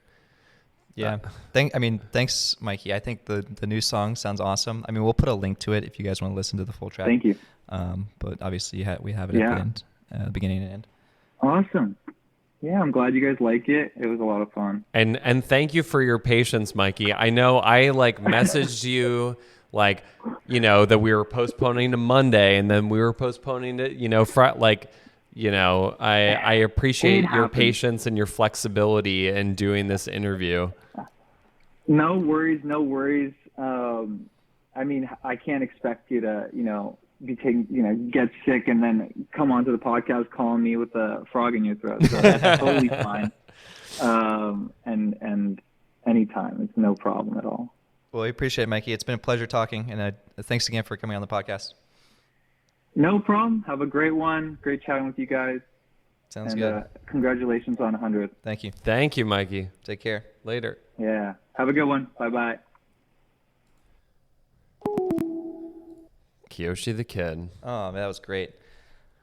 Yeah. Thanks, Mikey. I think the new song sounds awesome. I mean, we'll put a link to it if you guys want to listen to the full track. Thank you. But obviously we have it at the end, beginning and end. Awesome. Yeah, I'm glad you guys like it. It was a lot of fun. And thank you for your patience, Mikey. I know I messaged you that we were postponing to Monday, and then we were postponing to I appreciate your patience and your flexibility in doing this interview. No worries. I mean, I can't expect you to, get sick and then come onto the podcast calling me with a frog in your throat. So that's totally fine. And anytime, it's no problem at all. Well, we appreciate it, Mikey. It's been a pleasure talking, and thanks again for coming on the podcast. No problem. Have a great one. Great chatting with you guys. Sounds good. Congratulations on 100. Thank you. Thank you, Mikey. Take care. Later. Yeah. Have a good one. Bye-bye. KYOSHY the Kid. Oh, man, that was great.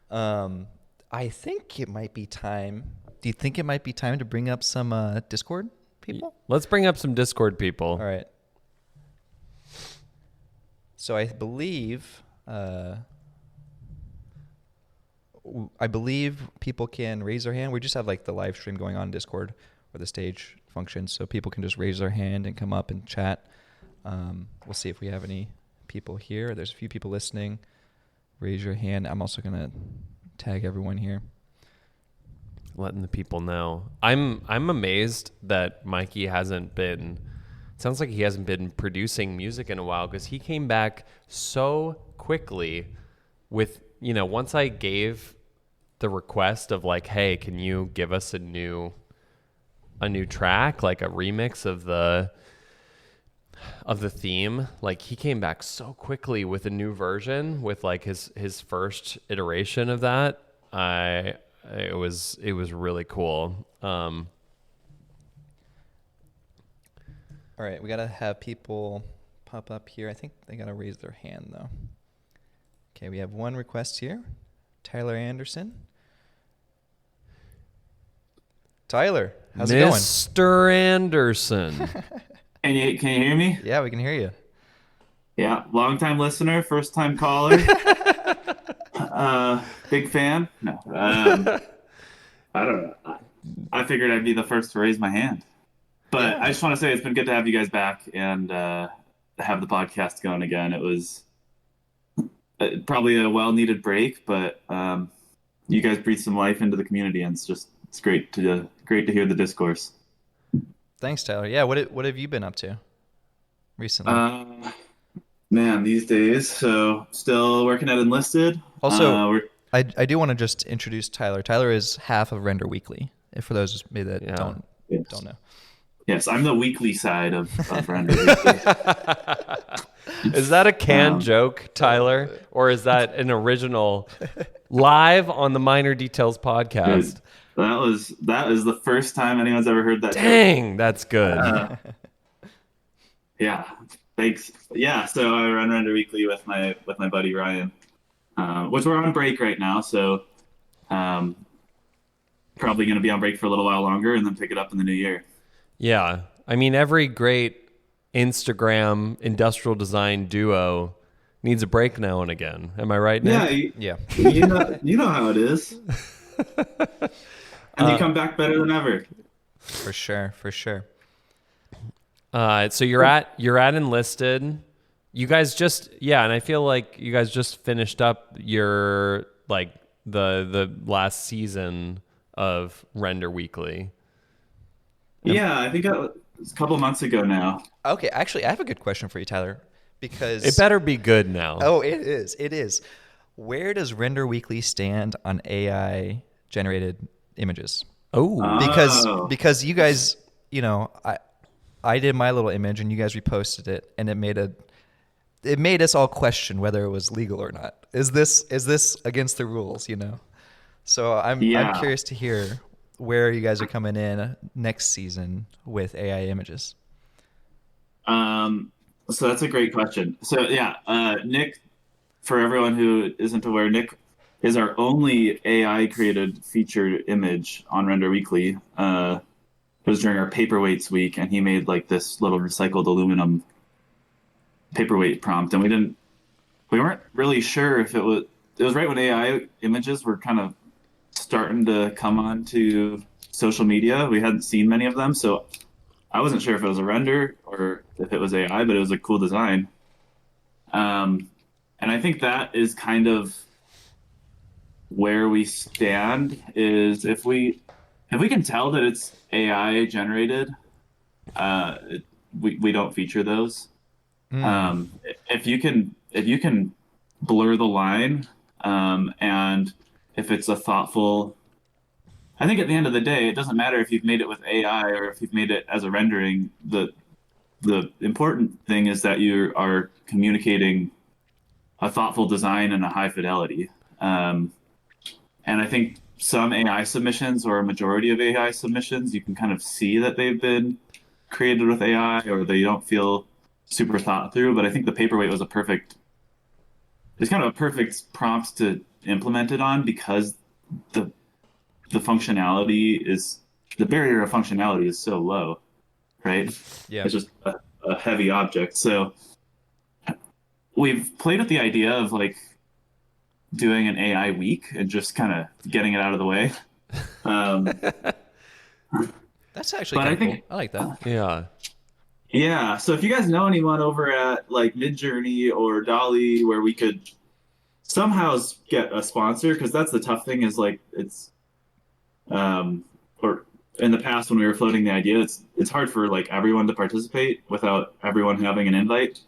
I think it might be time. Do you think it might be time to bring up some Discord people? Let's bring up some Discord people. All right. So I believe people can raise their hand. We just have the live stream going on in Discord or the stage function, so people can just raise their hand and come up and chat. We'll see if we have any people here. There's a few people listening. Raise your hand. I'm also going to tag everyone here. Letting the people know. I'm amazed that Mikey hasn't been. Sounds like he hasn't been producing music in a while, because he came back so quickly with, once I gave the request of like, hey, can you give us a new track, like a remix of the theme? Like, he came back so quickly with a new version, with like his first iteration of that. It was really cool. All right, we got to have people pop up here. I think they got to raise their hand, though. Okay, we have one request here. Tyler Anderson. Tyler, how's it going? Mr. Anderson. Can you hear me? Yeah, we can hear you. Yeah, long time listener, first time caller. Big fan. No, I don't know. I figured I'd be the first to raise my hand. But I just want to say it's been good to have you guys back and have the podcast going again. It was probably a well-needed break, but you guys breathed some life into the community, and it's great to hear the discourse. Thanks, Tyler. Yeah, what have you been up to recently? Man, these days, so still working at Enlisted. Also, I do want to just introduce Tyler. Tyler is half of Render Weekly, if for those maybe that don't know. Yes, I'm the weekly side of Render Weekly. Is that a canned joke, Tyler? Or is that an original live on the Minor Details podcast? Dude, that is the first time anyone's ever heard that. Dang, that's good. Yeah, thanks. Yeah, so I run Render Weekly with my buddy Ryan, which we're on break right now. So probably going to be on break for a little while longer, and then pick it up in the new year. Yeah, I mean, every great Instagram industrial design duo needs a break now and again. Am I right, Nick? Yeah. You know how it is. And you come back better than ever. For sure. So you're at Enlisted. You guys and I feel like you guys just finished up your like the last season of Render Weekly. Yeah, I think it was a couple months ago now. Okay, actually, I have a good question for you, Tyler, because it better be good now. Oh, it is. Where does Render Weekly stand on AI generated images? Because you guys, I did my little image and you guys reposted it, and it made us all question whether it was legal or not. Is this against the rules? So I'm curious to hear where you guys are coming in next season with AI images. So that's a great question. So Nick, for everyone who isn't aware, Nick is our only AI created featured image on Render Weekly. It was during our paperweights week, and he made like this little recycled aluminum paperweight prompt, and we weren't really sure if it was right when AI images were kind of starting to come on to social media. We hadn't seen many of them, so I wasn't sure if it was a render or if it was AI, but it was a cool design. And I think that is kind of where we stand, is if we can tell that it's AI generated, we don't feature those. If you can blur the line, and if it's a thoughtful, I think at the end of the day, it doesn't matter if you've made it with AI or if you've made it as a rendering. The important thing is that you are communicating a thoughtful design and a high fidelity. And I think some AI submissions, or a majority of AI submissions, you can kind of see that they've been created with AI, or they don't feel super thought through. But I think the paperweight was it's kind of a perfect prompt to implement it on, because the functionality the barrier of functionality is so low, right? Yeah. It's just a heavy object. So we've played with the idea of like doing an AI week and just kind of getting it out of the way. That's actually kind of cool. I like that. Yeah. Yeah. So if you guys know anyone over at like Midjourney or Dolly where we could somehow get a sponsor, because that's the tough thing is like or in the past when we were floating the idea, it's hard for like everyone to participate without everyone having an invite.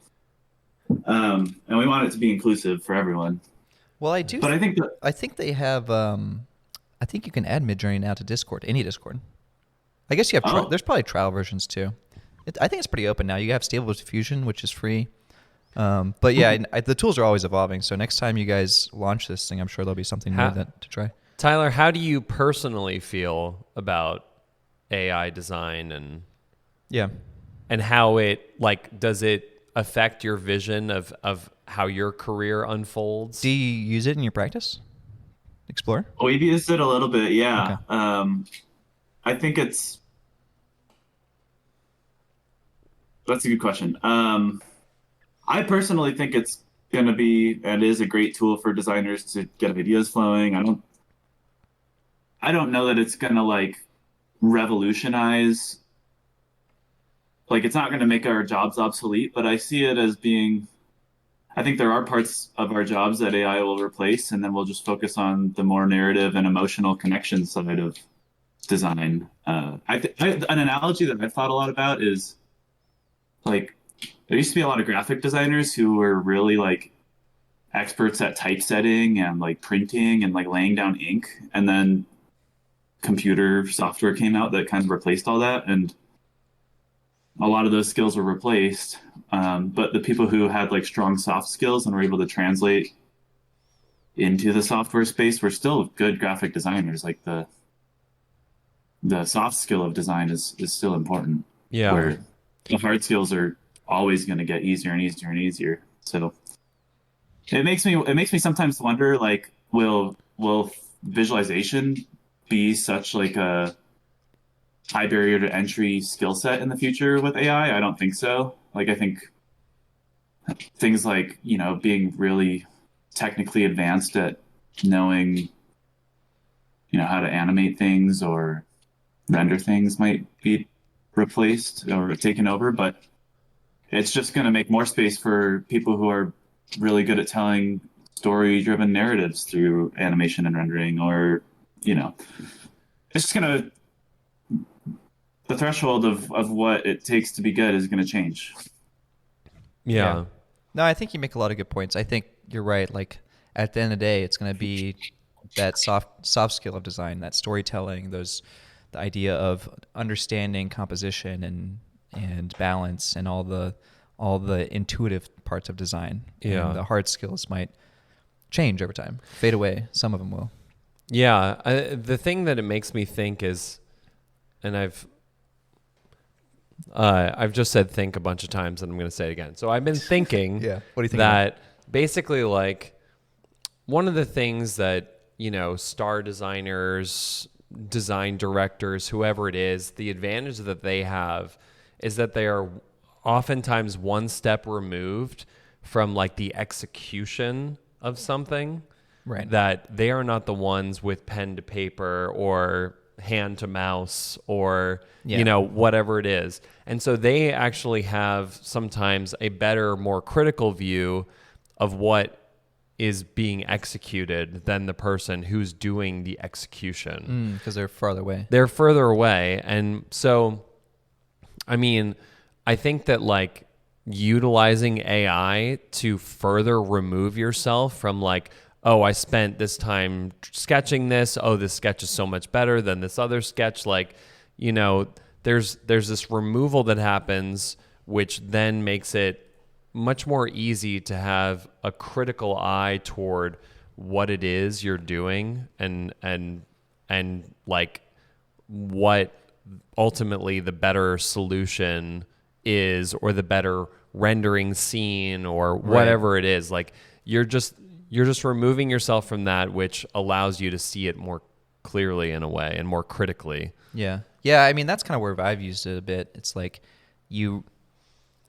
And we want it to be inclusive for everyone. Well, I do. But I think that I think they have. I think you can add Midjourney now to Discord, any Discord. I guess you have. There's probably trial versions too. I think it's pretty open now. You have Stable Diffusion, which is free. But yeah, the tools are always evolving. So next time you guys launch this thing, I'm sure there'll be something new to try. Tyler, how do you personally feel about AI design and how it does it affect your vision of how your career unfolds? Do you use it in your practice? Explore? we've used it a little bit, yeah. Okay. I think that's a good question. I personally think it's going to be and is a great tool for designers to get ideas flowing. I don't know that it's going to like revolutionize. Like it's not going to make our jobs obsolete, but I see it as being. I think there are parts of our jobs that AI will replace, and then we'll just focus on the more narrative and emotional connection side of design. An analogy that I've thought a lot about is like there used to be a lot of graphic designers who were really like experts at typesetting and like printing and like laying down ink, and then computer software came out that kind of replaced all that, and a lot of those skills were replaced. But the people who had like strong soft skills and were able to translate into the software space were still good graphic designers. Like the soft skill of design is still important. Yeah. Where the hard skills are always going to get easier and easier and easier. So it makes me sometimes wonder, like, will visualization be such like a high barrier to entry skill set in the future with AI? I don't think so. Like, I think things like, being really technically advanced at knowing, how to animate things or render things might be replaced or taken over, but it's just going to make more space for people who are really good at telling story-driven narratives through animation and rendering, or, it's just going to, the threshold of what it takes to be good is going to change. Yeah. No, I think you make a lot of good points. I think you're right. Like at the end of the day, it's going to be that soft skill of design, that storytelling, the idea of understanding composition and balance and all the intuitive parts of design. Yeah. And the hard skills might change over time, fade away. Some of them will. Yeah. The thing that it makes me think is, and I've just said think a bunch of times, and I'm going to say it again. So I've been thinking yeah. What do you think that basically, like, one of the things that, star designers, design directors, whoever it is, the advantage that they have is that they are oftentimes one step removed from like the execution of something. Right. That they are not the ones with pen to paper or hand to mouse or whatever it is, and so they actually have sometimes a better, more critical view of what is being executed than the person who's doing the execution, because they're farther away. And so I think that like utilizing AI to further remove yourself from like, oh, I spent this time sketching this. Oh, this sketch is so much better than this other sketch. Like, there's this removal that happens, which then makes it much more easy to have a critical eye toward what it is you're doing and like what ultimately the better solution is, or the better rendering scene, or whatever it is. Like you're just removing yourself from that, which allows you to see it more clearly in a way and more critically. Yeah. Yeah. I mean, that's kind of where I've used it a bit. It's like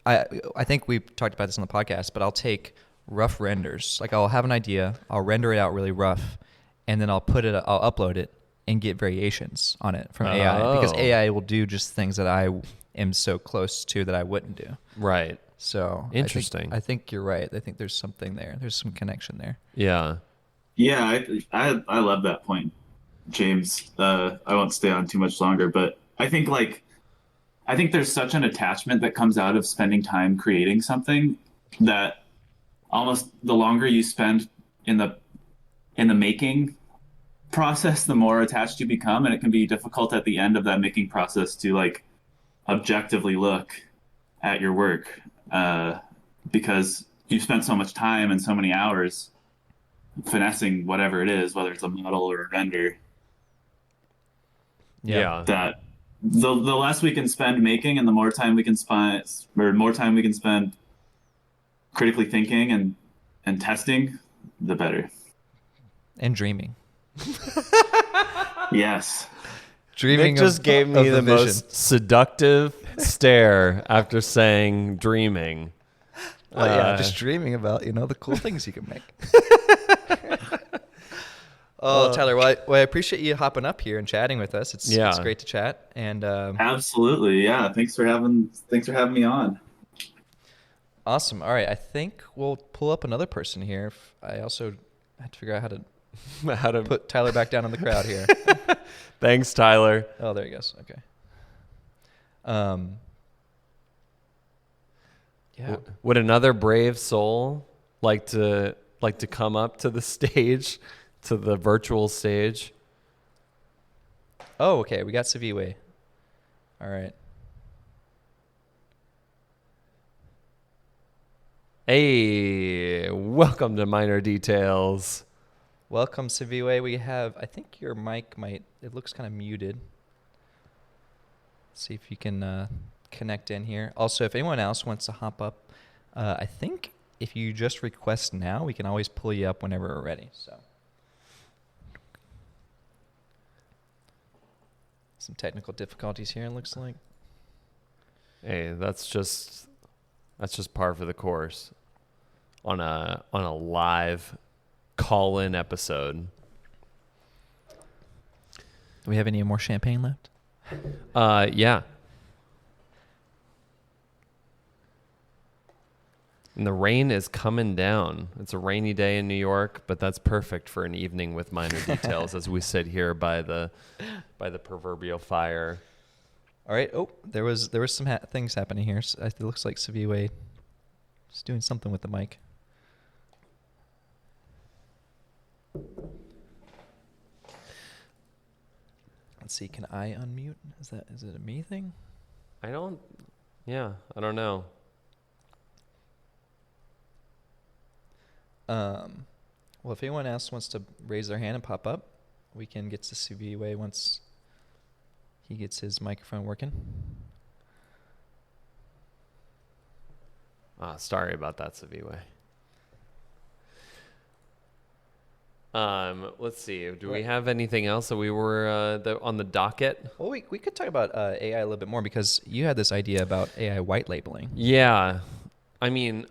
I think we've talked about this on the podcast, but I'll take rough renders. Like I'll have an idea, I'll render it out really rough, and then I'll upload it and get variations on it from AI, because AI will do just things that I am so close to that I wouldn't do. Right. So Interesting. I think you're right. I think there's something there. There's some connection there. Yeah. Yeah, I love that point, James. I won't stay on too much longer, but I think there's such an attachment that comes out of spending time creating something that almost the longer you spend in the making process, the more attached you become, and it can be difficult at the end of that making process to like objectively look at your work because you've spent so much time and so many hours finessing whatever it is, whether it's a model or a render. Yeah. That the less we can spend making and the more time we can spend critically thinking and testing, the better. And dreaming. Yes. Dreaming Nick just gave me the vision. most seductive stare after saying dreaming. Oh, yeah, just dreaming about, the cool things you can make. Tyler, well, I appreciate you hopping up here and chatting with us. It's great to chat. And Absolutely. Yeah. Thanks for having me on. Awesome. All right. I think we'll pull up another person here. I also had to figure out how to put Tyler back down in the crowd here. Thanks, Tyler. Oh, there he goes. Okay. Yeah. Would another brave soul like to come up to the stage, to the virtual stage? Oh, okay. We got Sevilla. All right. Hey, welcome to Minor Details. Welcome, Sevilla. We have, I think your mic it looks kind of muted. See if you can connect in here. Also, if anyone else wants to hop up, I think if you just request now, we can always pull you up whenever we're ready. So, some technical difficulties here, it looks like. Hey, that's just par for the course on a live call-in episode. Do we have any more champagne left? Yeah. And the rain is coming down. It's a rainy day in New York, but that's perfect for an evening with Minor Details as we sit here by the proverbial fire. All right. Oh, there was some things happening here. So it looks like Sevilla is doing something with the mic. Let's see. Can I unmute? Is it a me thing? I don't know. Well, if anyone else wants to raise their hand and pop up, we can get to Sevilla once he gets his microphone working. Sorry about that, Sevilla. Let's see. Do we have anything else that we were on the docket? Well, we could talk about AI a little bit more because you had this idea about AI white labeling. Yeah. I mean,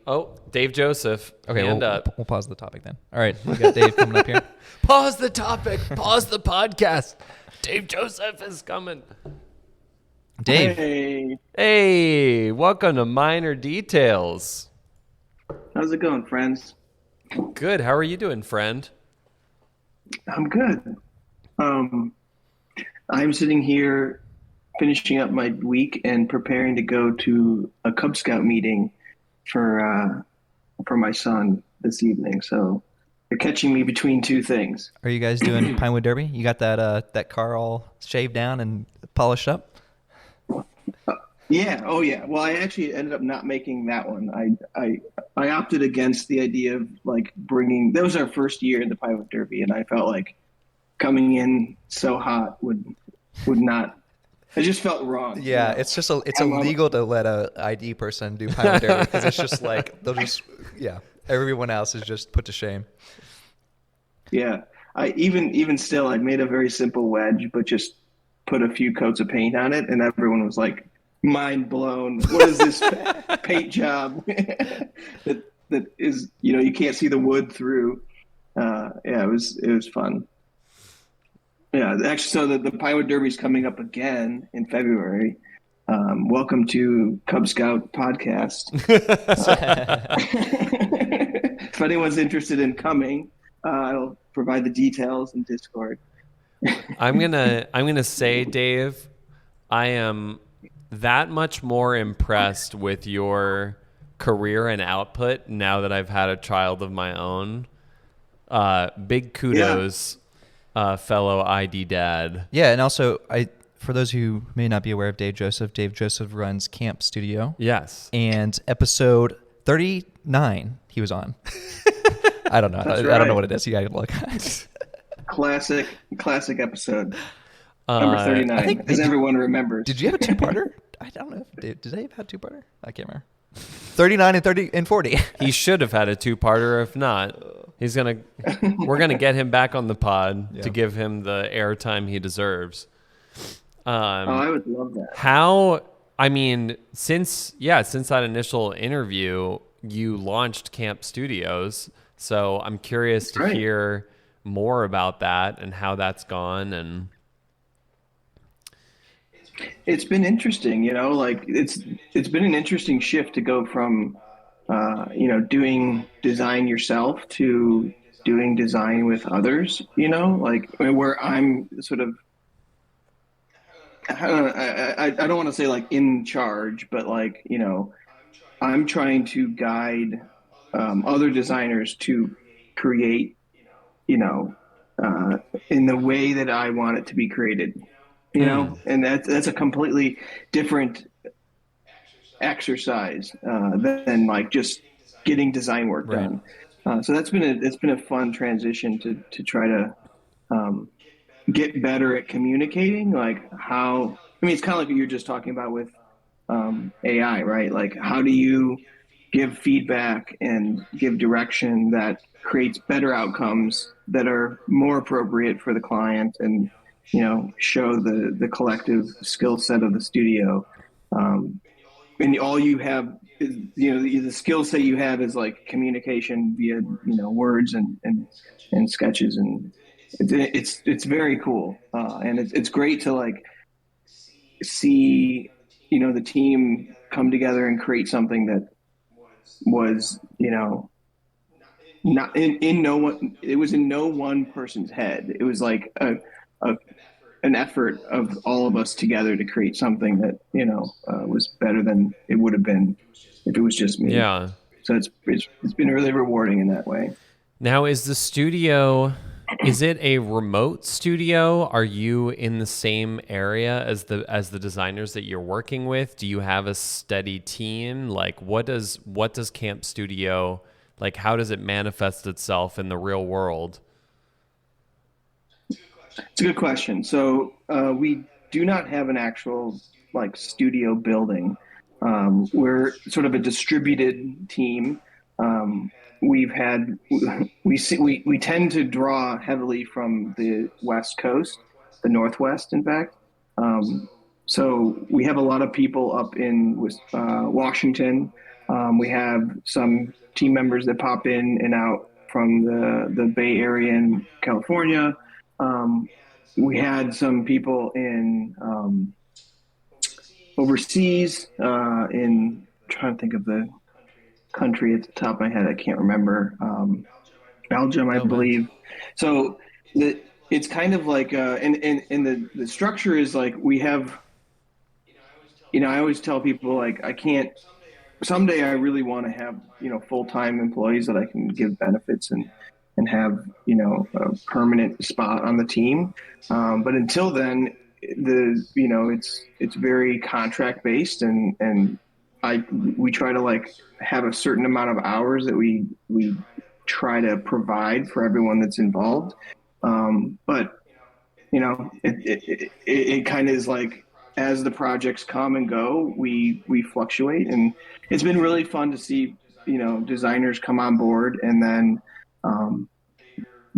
Dave Joseph. Okay, hand up. We'll pause the topic then. All right, we got Dave coming up here. Pause the topic. Pause the podcast. Dave Joseph is coming. Dave. Hey, welcome to Minor Details. How's it going, friends? Good. How are you doing, friend? I'm good. I'm sitting here finishing up my week and preparing to go to a Cub Scout meeting for my son this evening. So you're catching me between two things. Are you guys doing Pinewood Derby? You got that car all shaved down and polished up? Yeah. Oh, yeah. Well, I actually ended up not making that one. I opted against the idea of like bringing. That was our first year in the Pinewood Derby, and I felt like coming in so hot would not. It just felt wrong. Yeah, you know? It's illegal to let a ID person do Pinewood Derby because it's just like everyone else is just put to shame. Yeah, I even still I made a very simple wedge, but just put a few coats of paint on it, and everyone was like mind blown. What is this paint job that is you can't see the wood through? It was fun. Yeah, actually, so the Pinewood Derby is coming up again in February, welcome to Cub Scout podcast. If anyone's interested in coming, I'll provide the details in Discord. I'm gonna say, Dave, I am that much more impressed with your career and output now that I've had a child of my own. Big kudos, fellow ID dad. Yeah, and also for those who may not be aware of Dave Joseph runs Camp Studio. Yes. And episode 39 he was on. I don't know. I don't know what it is. You gotta look. Classic episode. Number 39, as everyone remembers. Did you have a two-parter? I don't know. Did Dave have a two-parter? I can't remember. 39 and 30 and 40. He should have had a two-parter. If not, we're gonna get him back on the pod to give him the airtime he deserves. I would love that. Since that initial interview, you launched Camp Studios. So I'm curious to hear more about that and how that's gone. And it's been interesting, it's been an interesting shift to go from, doing design yourself to doing design with others, where I'm sort of, I don't want to say like in charge, but I'm trying to guide other designers to create, in the way that I want it to be created, and that's a completely different exercise than like just getting design work done. So it's been a fun transition to try to get better at communicating, it's kind of like what you're just talking about with AI, right? Like, how do you give feedback and give direction that creates better outcomes that are more appropriate for the client and, show the collective skill set of the studio. And all you have is, the skill set you have is like communication via, words and sketches, and it's very cool. And it's great to see, the team come together and create something that was, not in no one, it was in no one person's head. It was like an effort of all of us together to create something that, was better than it would have been if it was just me. Yeah. So it's been really rewarding in that way. Now, is the studio, is it a remote studio? Are you in the same area as the designers that you're working with? Do you have a steady team? Like, what does Camp Studio, like, how does it manifest itself in the real world? It's a good question. So we do not have an actual studio building. We're sort of a distributed team. We tend to draw heavily from the West Coast, the Northwest, in fact. So we have a lot of people up in Washington. We have some team members that pop in and out from the Bay Area in California. We had some people in overseas, I'm trying to think of the country at the top of my head. I can't remember. Belgium, I believe. So it's kind of like, and the structure is like, we have, I always tell people, someday I really want to have, full-time employees that I can give benefits and have, a permanent spot on the team. But until then, it's very contract based, and we try to have a certain amount of hours that we try to provide for everyone that's involved. But it kind of is like, as the projects come and go, we fluctuate, and it's been really fun to see, designers come on board, and then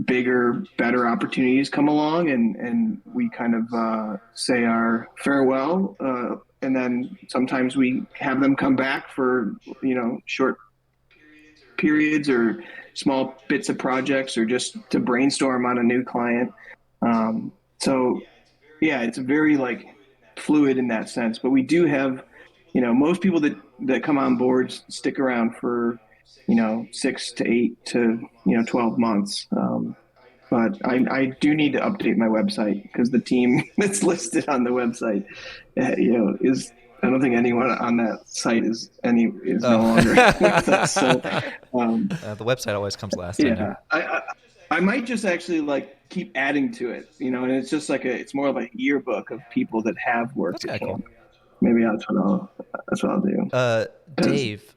bigger, better opportunities come along, and we kind of say our farewell, and then sometimes we have them come back for short periods or small bits of projects, or just to brainstorm on a new client. So yeah, it's a very fluid in that sense. But we do have, most people that come on board stick around for, 6 to 8 to 12 months. But I do need to update my website because the team that's listed on the website, is, I don't think anyone on that site is no longer with us. So the website always comes last. Yeah, I might just actually like keep adding to it, and it's just like it's more of a yearbook of people that have worked at camp. Cool. Maybe that's what I'll do. Dave,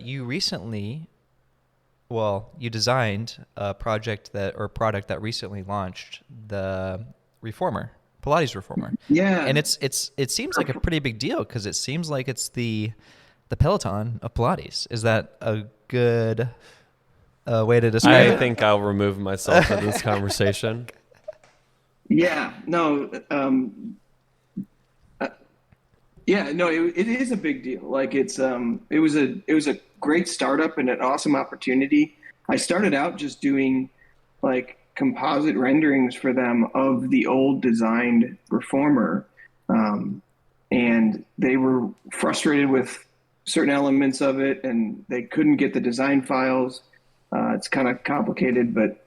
you recently. Well, you designed a product that recently launched, the Reformer, Pilates Reformer. Yeah, and it seems like a pretty big deal because it seems like it's the Peloton of Pilates. Is that a good way to describe it? I think I'll remove myself from this conversation. Yeah, no, it is a big deal. Like it was a great startup and an awesome opportunity. I started out just doing like composite renderings for them of the old designed Reformer. And they were frustrated with certain elements of it and they couldn't get the design files. It's kind of complicated, but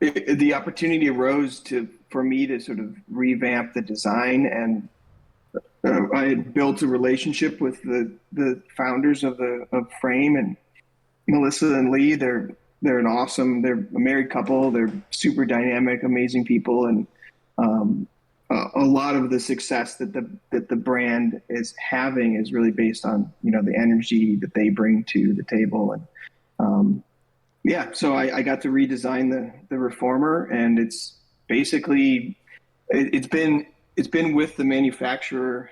the opportunity arose for me to sort of revamp the design, and I had built a relationship with the founders of Frame, and Melissa and Lee. They're a married couple. They're super dynamic, amazing people, and a lot of the success that the brand is having is really based on the energy that they bring to the table. And so I got to redesign the Reformer, and it's basically it's been with the manufacturer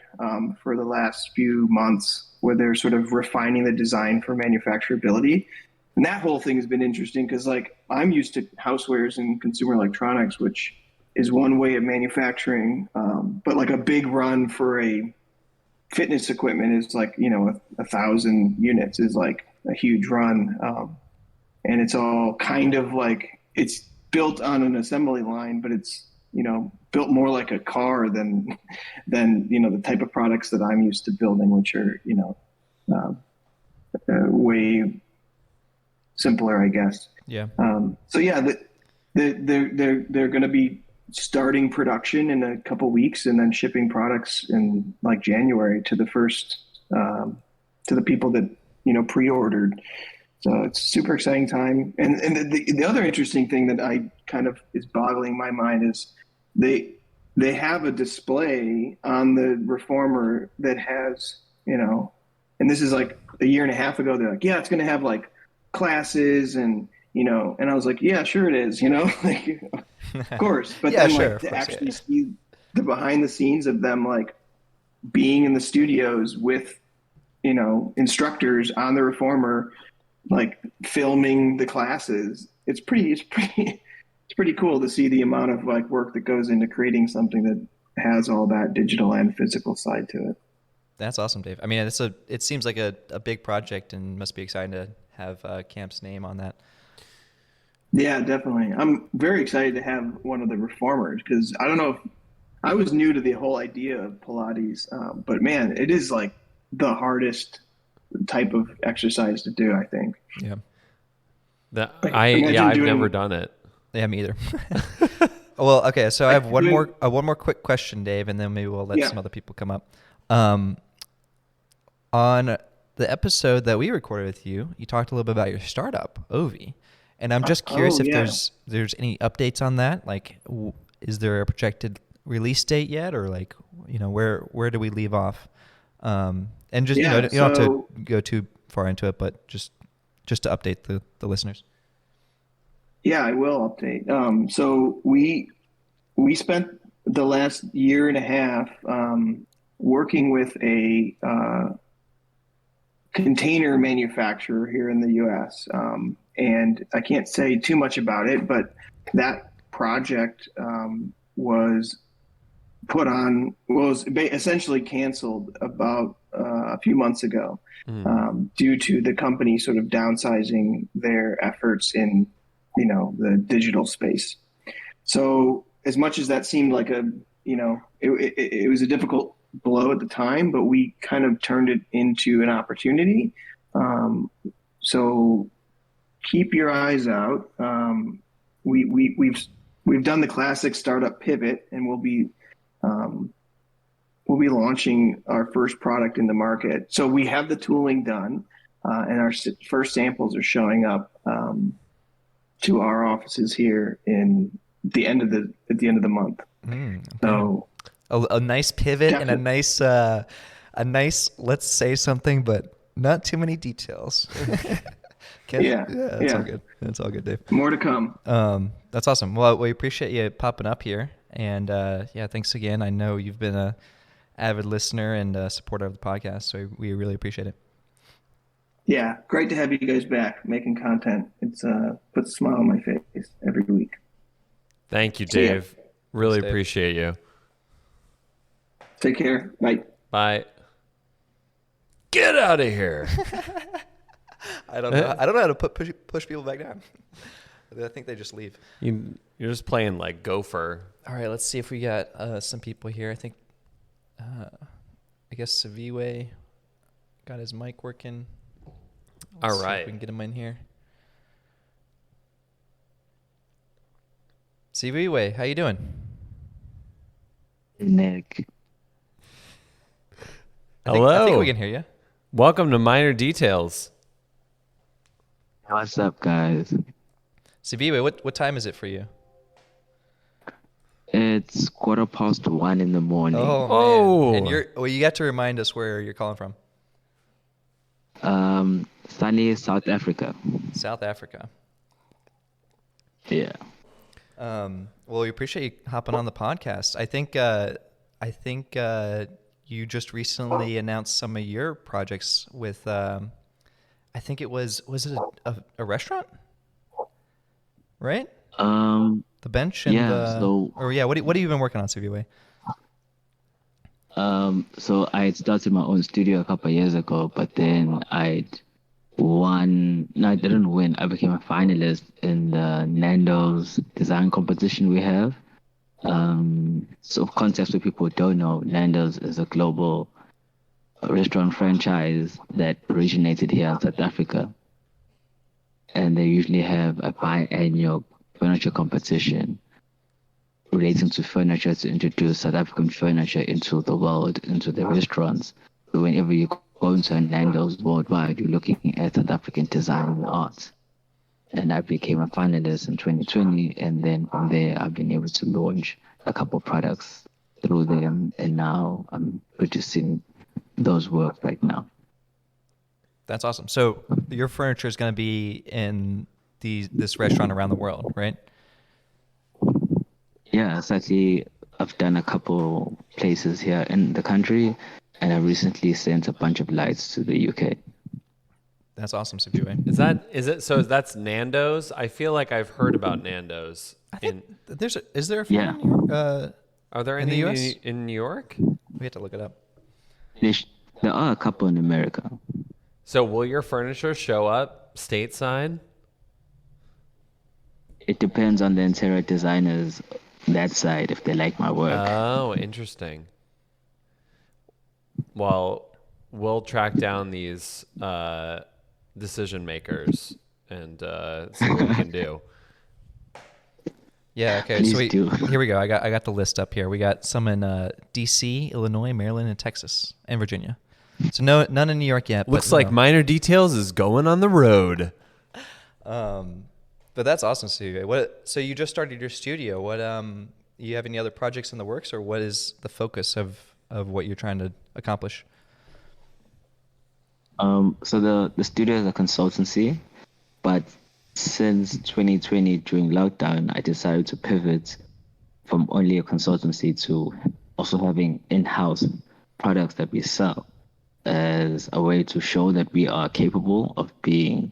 for the last few months, where they're sort of refining the design for manufacturability. And that whole thing has been interesting because like I'm used to housewares and consumer electronics, which is one way of manufacturing. But like a big run for a fitness equipment is like, 1,000 units is like a huge run. And it's all kind of like, it's built on an assembly line, but it's, built more like a car than the type of products that I'm used to building, which are, way simpler, I guess. Yeah. So yeah, they're going to be starting production in a couple weeks and then shipping products in like January to the first, to the people that, pre-ordered. So it's a super exciting time. And the other interesting thing that I kind of is boggling my mind is they have a display on the Reformer that has, and this is like a year and a half ago, they're like, yeah, it's going to have like classes and, and I was like, yeah, sure it is, like, of course. But yeah, then sure, like to actually see the behind the scenes of them, like being in the studios with, instructors on the Reformer, like filming the classes, it's pretty cool to see the amount of like work that goes into creating something that has all that digital and physical side to it. That's awesome, Dave. I mean, it seems like a big project and must be exciting to have Camp's name on that. Yeah, definitely. I'm very excited to have one of the Reformers because I don't know if I was new to the whole idea of Pilates, but man, it is like the hardest type of exercise to do, I think. Yeah. I've never done it. Yeah, me either. Well, okay, so I have one more quick question, Dave, and then maybe we'll let some other people come up. On the episode that we recorded with you, you talked a little bit about your startup, Ovi, and I'm just curious if there's any updates on that. Like, is there a projected release date yet, or like, where do we leave off? And just you don't have to go too far into it, but just to update the listeners. Yeah, I will update. So we spent the last year and a half working with a container manufacturer here in the U.S. And I can't say too much about it, but that project was essentially canceled about a few months ago due to the company sort of downsizing their efforts in the digital space. So as much as that seemed like it was a difficult blow at the time, but we kind of turned it into an opportunity. So keep your eyes out. We've done the classic startup pivot, and we'll be launching our first product in the market. So we have the tooling done, and our first samples are showing up to our offices here at the end of the month. Okay. So a nice pivot definitely. and a nice let's say something, but not too many details. That's all good. That's all good, Dave. More to come. That's awesome. Well, we appreciate you popping up here, and thanks again. I know you've been a avid listener and supporter of the podcast, so we really appreciate it. Yeah, great to have you guys back making content. It's puts a smile on my face every week. Thank you, See ya. Dave. Really Thanks, Dave. appreciate you. Take care. Bye. Bye. Get out of here. I don't know how to push people back down. I think they just leave. You're just playing like Gopher. All right, let's see if we got some people here. I think, I guess Sevilla got his mic working. Let's see if we can get him in here. Sevilla, how you doing? Nick. Hello. I think we can hear you. Welcome to Minor Details. What's up, guys? Sevilla, what time is it for you? It's 1:15 in the morning. Oh. Man. And you got to remind us where you're calling from. Sunny South Africa. South Africa. Yeah. Well, we appreciate you hopping on the podcast. I think you just recently announced some of your projects with. I think it was it a restaurant, right? The bench and yeah. what have you been working on, Sevilla? So I had started my own studio a couple of years ago, but then I didn't win. I became a finalist in the Nando's design competition we have. So context for people who don't know, Nando's is a global restaurant franchise that originated here in South Africa. And they usually have a biannual furniture competition relating to furniture to introduce South African furniture into the world, into the restaurants. So whenever you go into a Nando's worldwide, you're looking at South African design and art. And I became a finalist in 2020, and then from there I've been able to launch a couple products through them, and now I'm producing those work right now. That's awesome. So your furniture is going to be in this restaurant around the world, right? Yeah, it's actually, I've done a couple places here in the country, and I recently sent a bunch of lights to the UK. That's awesome, Sevilla. So that's Nando's? I feel like I've heard about Nando's. I think is there a few in New York? Are there in any the US? in New York? We have to look it up. There are a couple in America. So will your furniture show up stateside? It depends on the interior designers that side if they like my work. Oh, interesting. Well, we'll track down these decision makers and see what we can do. Yeah. Okay. Please do. Here we go. I got the list up here. We got some in D.C., Illinois, Maryland, and Texas, and Virginia. So none in New York yet. Looks like Minor Details is going on the road. But that's awesome, Sevilla. So you just started your studio. What you have any other projects in the works, or what is the focus of what you're trying to accomplish? So the studio is a consultancy, but since 2020 during lockdown, I decided to pivot from only a consultancy to also having in-house products that we sell as a way to show that we are capable of being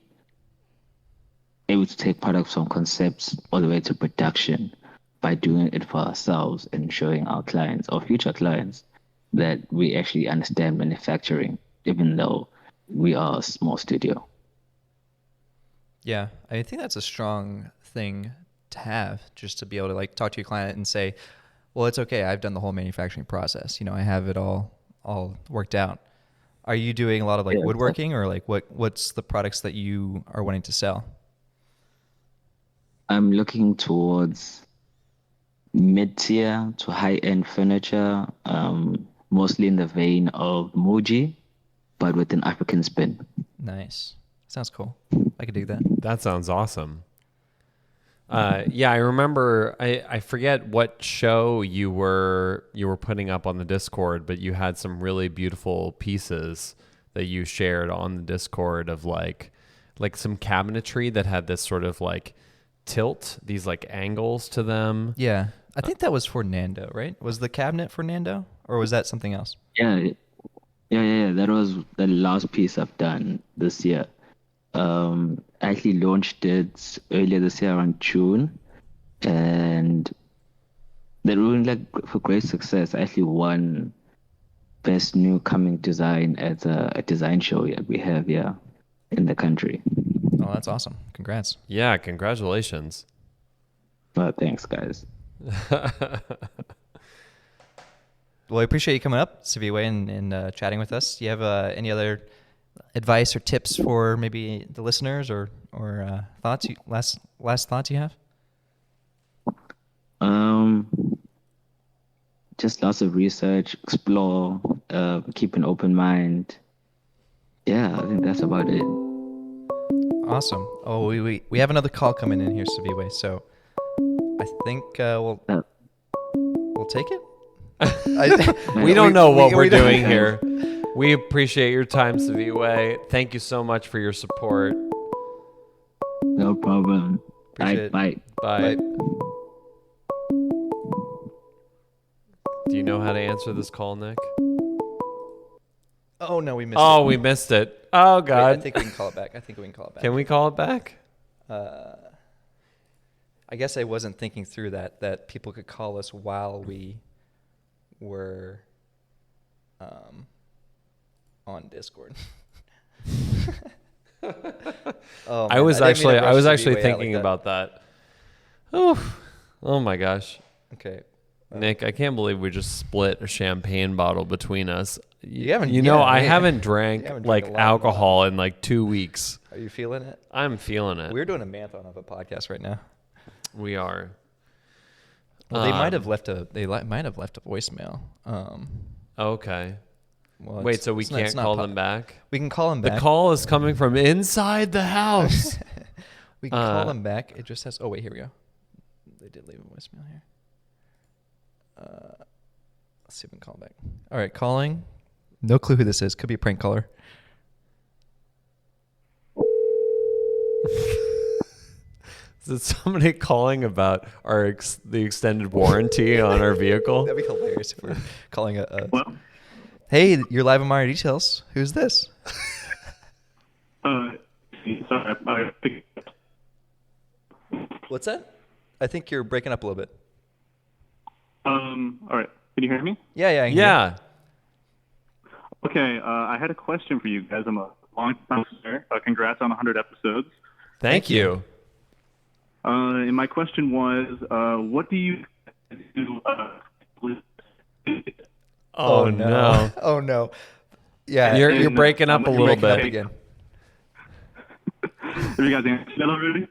able to take products from concepts all the way to production by doing it for ourselves and showing our clients or future clients that we actually understand manufacturing, even though we are a small studio. Yeah, I think that's a strong thing to have, just to be able to like talk to your client and say, well, it's okay. I've done the whole manufacturing process. You know, I have it all worked out. Are you doing a lot of like woodworking, or like what's the products that you are wanting to sell? I'm looking towards mid-tier to high-end furniture, mostly in the vein of Muji, but with an African spin. Nice. Sounds cool. I could dig that. That sounds awesome. Yeah, I remember. I forget what show you were putting up on the Discord, but you had some really beautiful pieces that you shared on the Discord of like some cabinetry that had this sort of like tilt, these like angles to them. Yeah, I think that was for Nando, right? Was the cabinet for Nando, or was that something else? Yeah. That was the last piece I've done this year. I actually launched it earlier this year around June, and they're doing like for great success. I actually won best new coming design at a design show we have here in the country. Oh, that's awesome! Congrats. Yeah, congratulations. Well, thanks, guys. Well, I appreciate you coming up, Sevilla, and chatting with us. Do you have any other advice or tips for maybe the listeners, or thoughts? Last thoughts you have? Just lots of research, explore, keep an open mind. Yeah, I think that's about it. Awesome. Oh, we have another call coming in here, Sevilla. So I think we'll take it. We don't know what we're doing here. We appreciate your time, Sevilla. Thank you so much for your support. No problem. Bye. Bye. Do you know how to answer this call, Nick? Oh, no, we missed it. Oh, we missed it. Oh, God. Wait, I think we can call it back. Can we call it back? I guess I wasn't thinking through that people could call us while we were on Discord. Oh, I was actually way thinking like about that. Oh my gosh. Okay. Nick, I can't believe we just split a champagne bottle between us. I haven't drank like alcohol in like 2 weeks. Are you feeling it? I'm feeling it. We're doing a marathon of a podcast right now. We are. Well, they might have left a voicemail. Okay. Well, wait, so we can't call them back? We can call them back. The call is coming from inside the house. We can call them back. It just says, oh, wait, here we go. They did leave a voicemail here. Let's see if we can call them back. All right, calling. No clue who this is. Could be a prank caller. Is it somebody calling about the extended warranty on our vehicle? That'd be hilarious if we're calling a hey, you're live on Minor Details. Who's this? Sorry, What's that? I think you're breaking up a little bit. all right. Can you hear me? Yeah, I can hear Yeah. Okay, I had a question for you guys. I'm a long-time listener. Congrats on 100 episodes. Thank you. And my question was, what do you do? Oh no. Oh no. Yeah, You're breaking up a little bit again. Have you guys answered that already?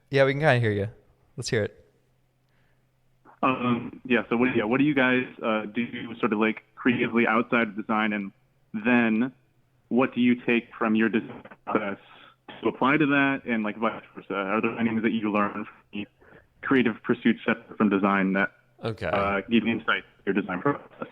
Yeah, we can kind of hear you. Let's hear it. Yeah. So what do you guys do sort of like creatively outside of design, and then what do you take from your design process to apply to that, and like vice versa? Are there any things that you learn from creative pursuits separate from design that give insight to your design process?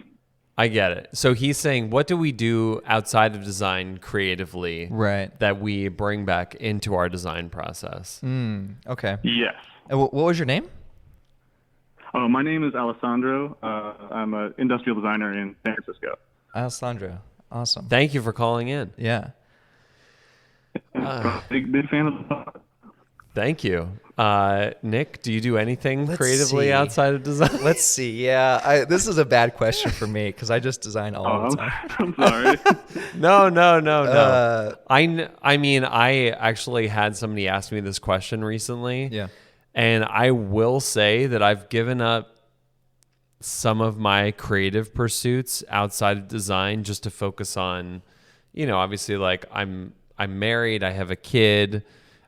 I get it. So he's saying, what do we do outside of design creatively, right, that we bring back into our design process? Okay. Yes. And what was your name? Oh, my name is Alessandro. I'm an industrial designer in San Francisco. Alessandro. Awesome. Thank you for calling in. Yeah. Big fan of the pod. Thank you. Nick, do you do anything creatively see. outside of design? Let's see. Yeah, this is a bad question for me because I just design all the time. I'm sorry. No. I mean, I actually had somebody ask me this question recently. Yeah. And I will say that I've given up some of my creative pursuits outside of design just to focus on, obviously like I'm married, I have a kid,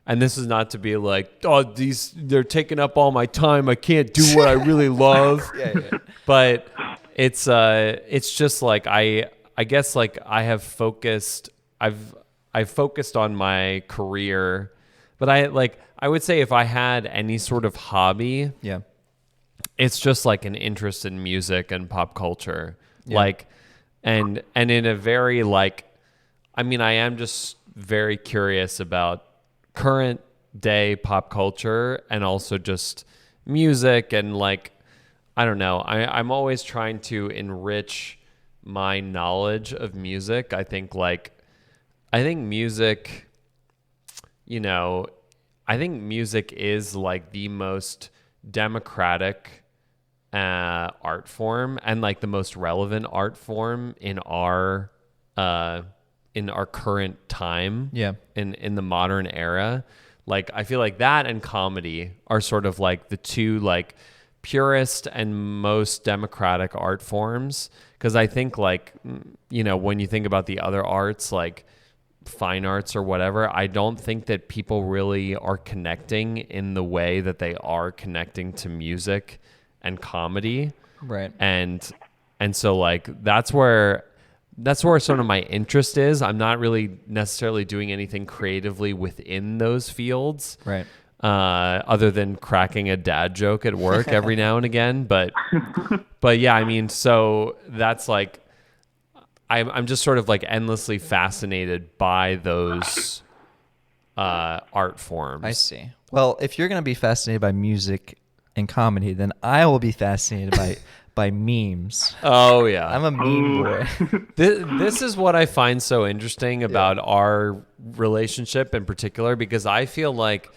and this is not to be like, oh, they're taking up all my time, I can't do what I really love. Yeah. But it's just like I guess like I've focused on my career, but I would say if I had any sort of hobby, Yeah. it's just like an interest in music and pop culture. Yeah. Like, and in a very like, I mean, I am just very curious about current day pop culture and also just music and like, I don't know. I'm always trying to enrich my knowledge of music. I think music, I think music is like the most democratic art form and like the most relevant art form in our current time. Yeah. In the modern era. Like I feel like that and comedy are sort of like the two like purest and most democratic art forms, because I think like when you think about the other arts like fine arts or whatever, I don't think that people really are connecting in the way that they are connecting to music and comedy. Right. And so like that's where sort of my interest is. I'm not really necessarily doing anything creatively within those fields. Right. Other than cracking a dad joke at work every now and again. But yeah, I mean, so that's like, I'm just sort of like endlessly fascinated by those art forms. I see. Well, if you're going to be fascinated by music and comedy, then I will be fascinated by memes. Oh, yeah. I'm a meme boy. This is what I find so interesting about our relationship in particular, because I feel like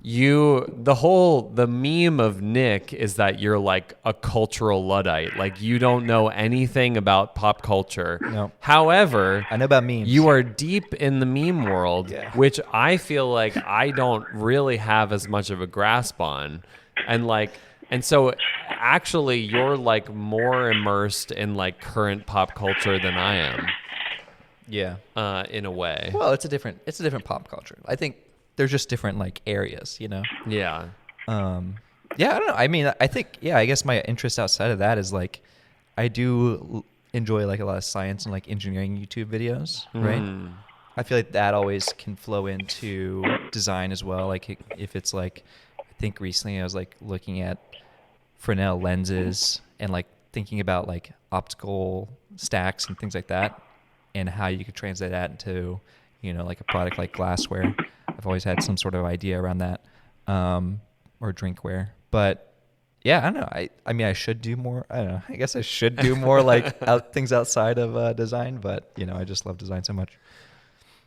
the meme of Nick is that you're like a cultural Luddite. Like you don't know anything about pop culture. No. However, I know about memes. You are deep in the meme world, which I feel like I don't really have as much of a grasp on. And so actually you're like more immersed in like current pop culture than I am. Yeah. In a way. Well, it's a different pop culture. I think there's just different like areas, Yeah. Yeah, I don't know. I mean, I think, I guess my interest outside of that is like, I do enjoy like a lot of science and like engineering YouTube videos, right? I feel like that always can flow into design as well. Like if it's like, I think recently I was like looking at Fresnel lenses and like thinking about like optical stacks and things like that and how you could translate that into, like a product like glassware. I've always had some sort of idea around that, or drinkware. But yeah, I don't know. I mean, I should do more. I don't know. I guess I should do more like things outside of design. But I just love design so much.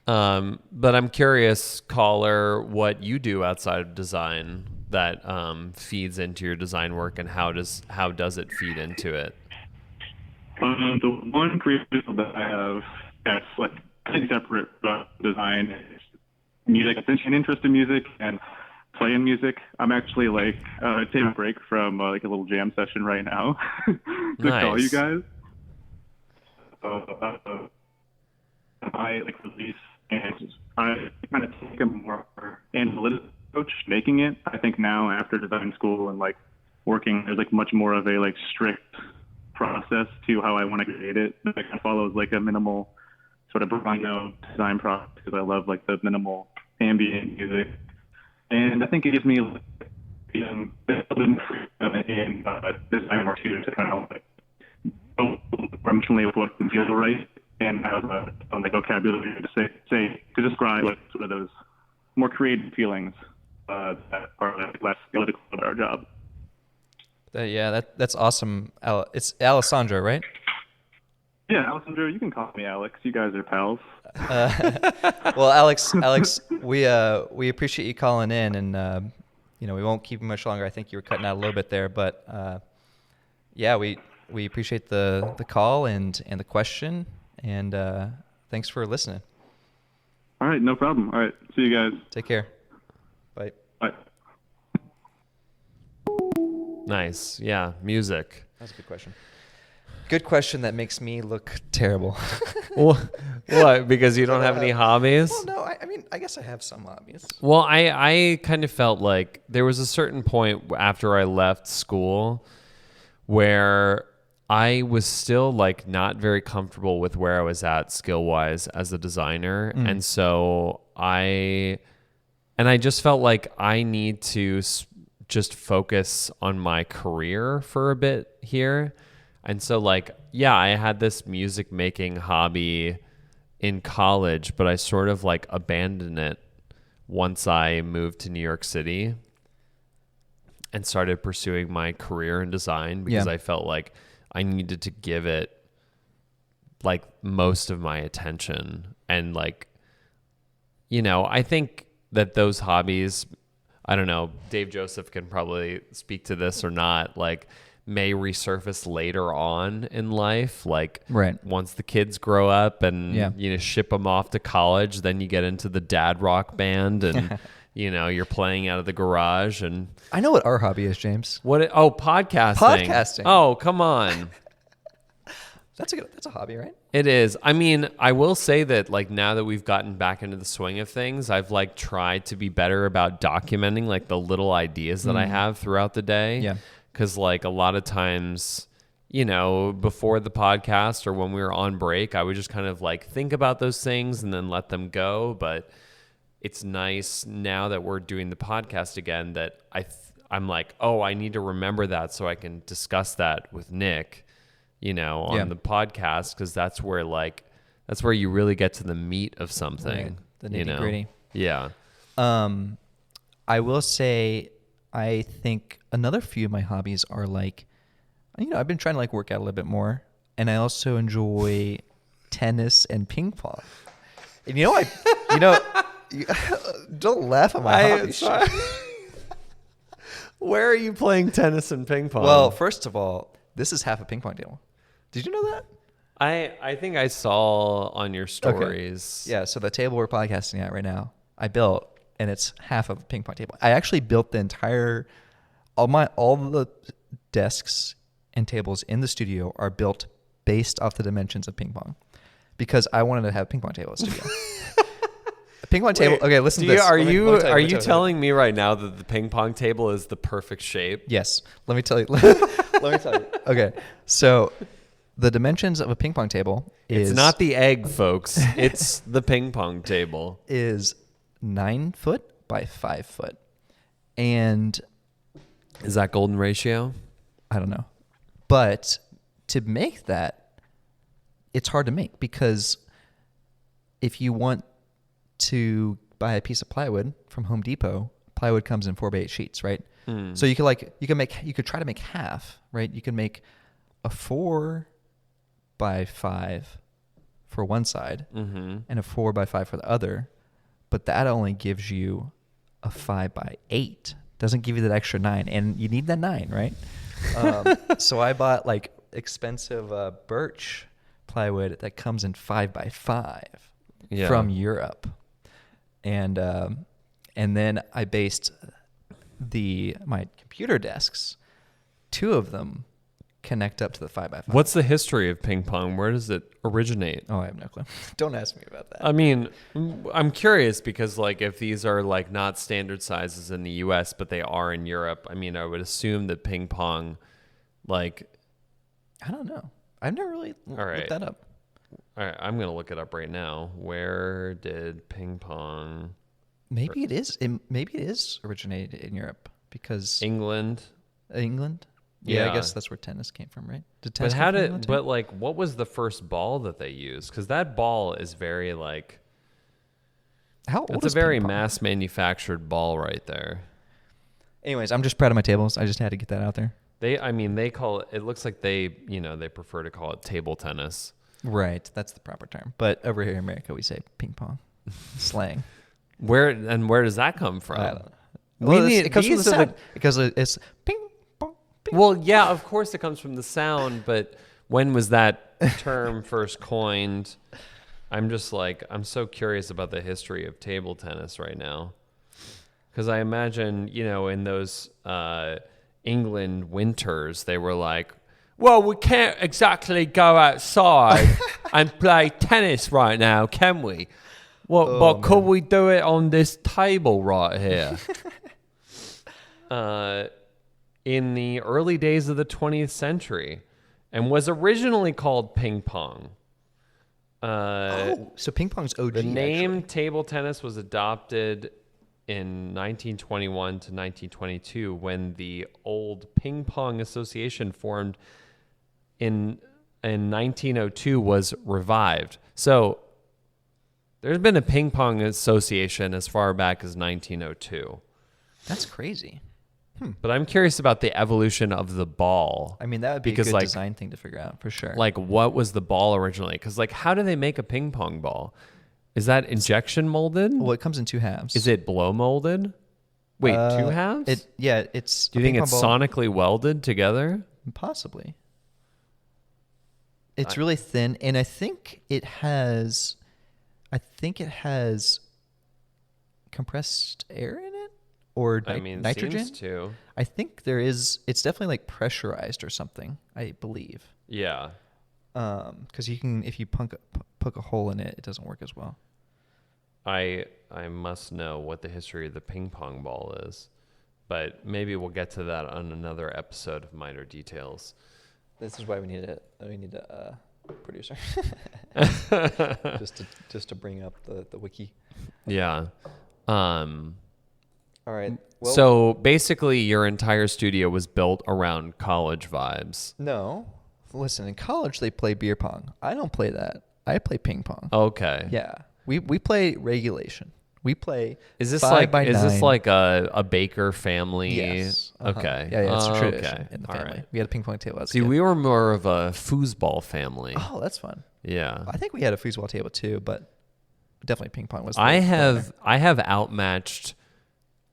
But I'm curious, caller, what you do outside of design that feeds into your design work, and how does it feed into it? The one creative that I have that's like separate from design is music. I'm an interest in music and playing music. I'm actually like taking a break from like a little jam session right now to call you guys. I like release, and I kind of take a more analytical approach making it. I think now after design school and like working, there's like much more of a like strict process to how I want to create it. It kind of follows like a minimal sort of Bruno design process, because I love like the minimal ambient music, and I think it gives me like, a little bit in design work too, to kind of like go emotionally with what can feel right, and have like vocabulary to say to describe like sort of those more creative feelings that are like less analytical about our job. That's awesome. It's Alessandro, right? Yeah, Alessandro, you can call me Alex. You guys are pals. Well, Alex, we appreciate you calling in, and we won't keep you much longer. I think you were cutting out a little bit there, but we appreciate the call and the question, and thanks for listening. All right, no problem. All right, see you guys. Take care. Bye. Bye. Nice. Yeah, music. That's a good question. Good question that makes me look terrible. What? Because you don't have any hobbies? Well, no, I mean, I guess I have some hobbies. Well, I kind of felt like there was a certain point after I left school where I was still like not very comfortable with where I was at skill-wise as a designer. And so I just felt like I need to just focus on my career for a bit here. And so like, yeah, I had this music making hobby in college, but I sort of like abandoned it once I moved to New York City and started pursuing my career in design because I felt like I needed to give it like most of my attention. And like, you know, I think that those hobbies, I don't know, Dave Joseph can probably speak to this or not, like may resurface later on in life. Like once the kids grow up and, you know, ship them off to college, then you get into the dad rock band and, you know, you're playing out of the garage. And I know what our hobby is, James. Podcasting. Oh, come on. That's a hobby, right? It is. I mean, I will say that like now that we've gotten back into the swing of things, I've like tried to be better about documenting like the little ideas that I have throughout the day. Yeah. Cause like a lot of times, you know, before the podcast or when we were on break, I would just kind of like think about those things and then let them go. But it's nice now that we're doing the podcast again that I'm like, oh, I need to remember that so I can discuss that with Nick, you know, on the podcast. Cause that's where you really get to the meat of something. Right. The nitty gritty. Yeah. I will say, I think another few of my hobbies are like, you know, I've been trying to like work out a little bit more, and I also enjoy tennis and ping pong. And you know, don't laugh at my hobbies. Where are you playing tennis and ping pong? Well, first of all, this is half a ping pong table. Did you know that? I think I saw on your stories. Okay. Yeah, so the table we're podcasting at right now, I built. And it's half of a ping pong table. I actually built all the desks and tables in the studio are built based off the dimensions of ping pong, because I wanted to have a ping pong table in the studio. A ping pong table. Okay, listen to this. Are you telling me right now that the ping pong table is the perfect shape? Yes. Let me tell you. Let me tell you. Okay, so the dimensions of a ping pong table is... It's not the egg, folks. It's the ping pong table. Is 9 foot by 5 foot. And is that golden ratio? I don't know. But to make that, it's hard to make, because if you want to buy a piece of plywood from Home Depot, plywood comes in 4x8 sheets, right? So you could try to make half, right? You can make a 4 by 5 for one side and a 4 by 5 for the other. But that only gives you a 5 by 8. Doesn't give you that extra 9, and you need that 9, right? So I bought like expensive birch plywood that comes in 5 by 5 from Europe, and then I based my computer desks. 2 of them connect up to the 5 by 5. What's the history of ping pong? Where does it originate? Oh, I have no clue. Don't ask me about that. I mean, I'm curious because like if these are like not standard sizes in the US, but they are in Europe, I mean, I would assume that ping pong, like, I don't know. I've never really looked that up. All right, I'm going to look it up right now. Where did ping pong... Maybe it is originated in Europe, because... England? Yeah, I guess that's where tennis came from, right? Did tennis but like, what was the first ball that they used? Because that ball is very like... How old is It's a very ping pong? mass-manufactured ball right there. Anyways, I'm just proud of my tables. I just had to get that out there. They call it looks like they prefer to call it table tennis. Right, that's the proper term. But over here in America, we say ping pong. Slang. Where does that come from? I don't know. Well, it comes from the sound. Because it's ping pong. Ping, well, yeah, of course it comes from the sound, but when was that term first coined? I'm so curious about the history of table tennis right now. Because I imagine, in those England winters, they were like, well, we can't exactly go outside and play tennis right now, can we? Well, but could we do it on this table right here? In the early days of the 20th century, and was originally called ping pong. So ping pong's OG. The name actually. table tennis was adopted in 1921 to 1922 when the old Ping Pong Association formed in 1902 was revived. So there's been a ping pong association as far back as 1902. That's crazy. But I'm curious about the evolution of the ball. I mean, that would be a good design thing to figure out for sure. Like, what was the ball originally? Because, like, how do they make a ping pong ball? Is that injection molded? Well, it comes in 2 halves. Is it blow molded? Wait, 2 halves? It's. Do you think it's sonically welded together? Possibly. It's really thin, and I think it has compressed air in it, or nitrogen. Seems to. I think there is. It's definitely like pressurized or something, I believe. Yeah. Because you can, if you poke a hole in it, it doesn't work as well. I must know what the history of the ping pong ball is, but maybe we'll get to that on another episode of Minor Details. This is why we need a producer, just to bring up the wiki. Yeah. All right. Well, so basically, your entire studio was built around college vibes. No. Listen, in college they play beer pong. I don't play that. I play ping pong. Okay. Yeah. We play regulation. We play. Is this 5 by 9. this like a Baker family? Yes. Okay. Yeah, it's a tradition okay. in the All family. right. We had a ping pong table. See, we were more of a foosball family. Oh, that's fun. Yeah. I think we had a foosball table too, but definitely ping pong was. I have outmatched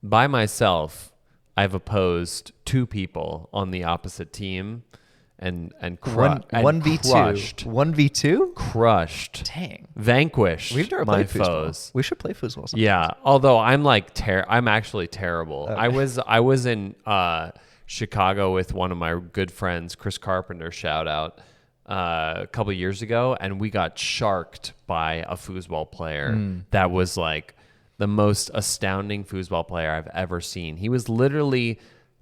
by myself. I've opposed 2 people on the opposite team. And 1v2. 1v2? Crushed. Dang. Vanquished. We've never my played foes. foosball. We should play foosball sometime. Yeah. Although I'm I'm actually terrible. Okay. I was in Chicago with one of my good friends, Chris Carpenter, shout out, a couple of years ago, and we got sharked by a foosball player that was like the most astounding foosball player I've ever seen. He was literally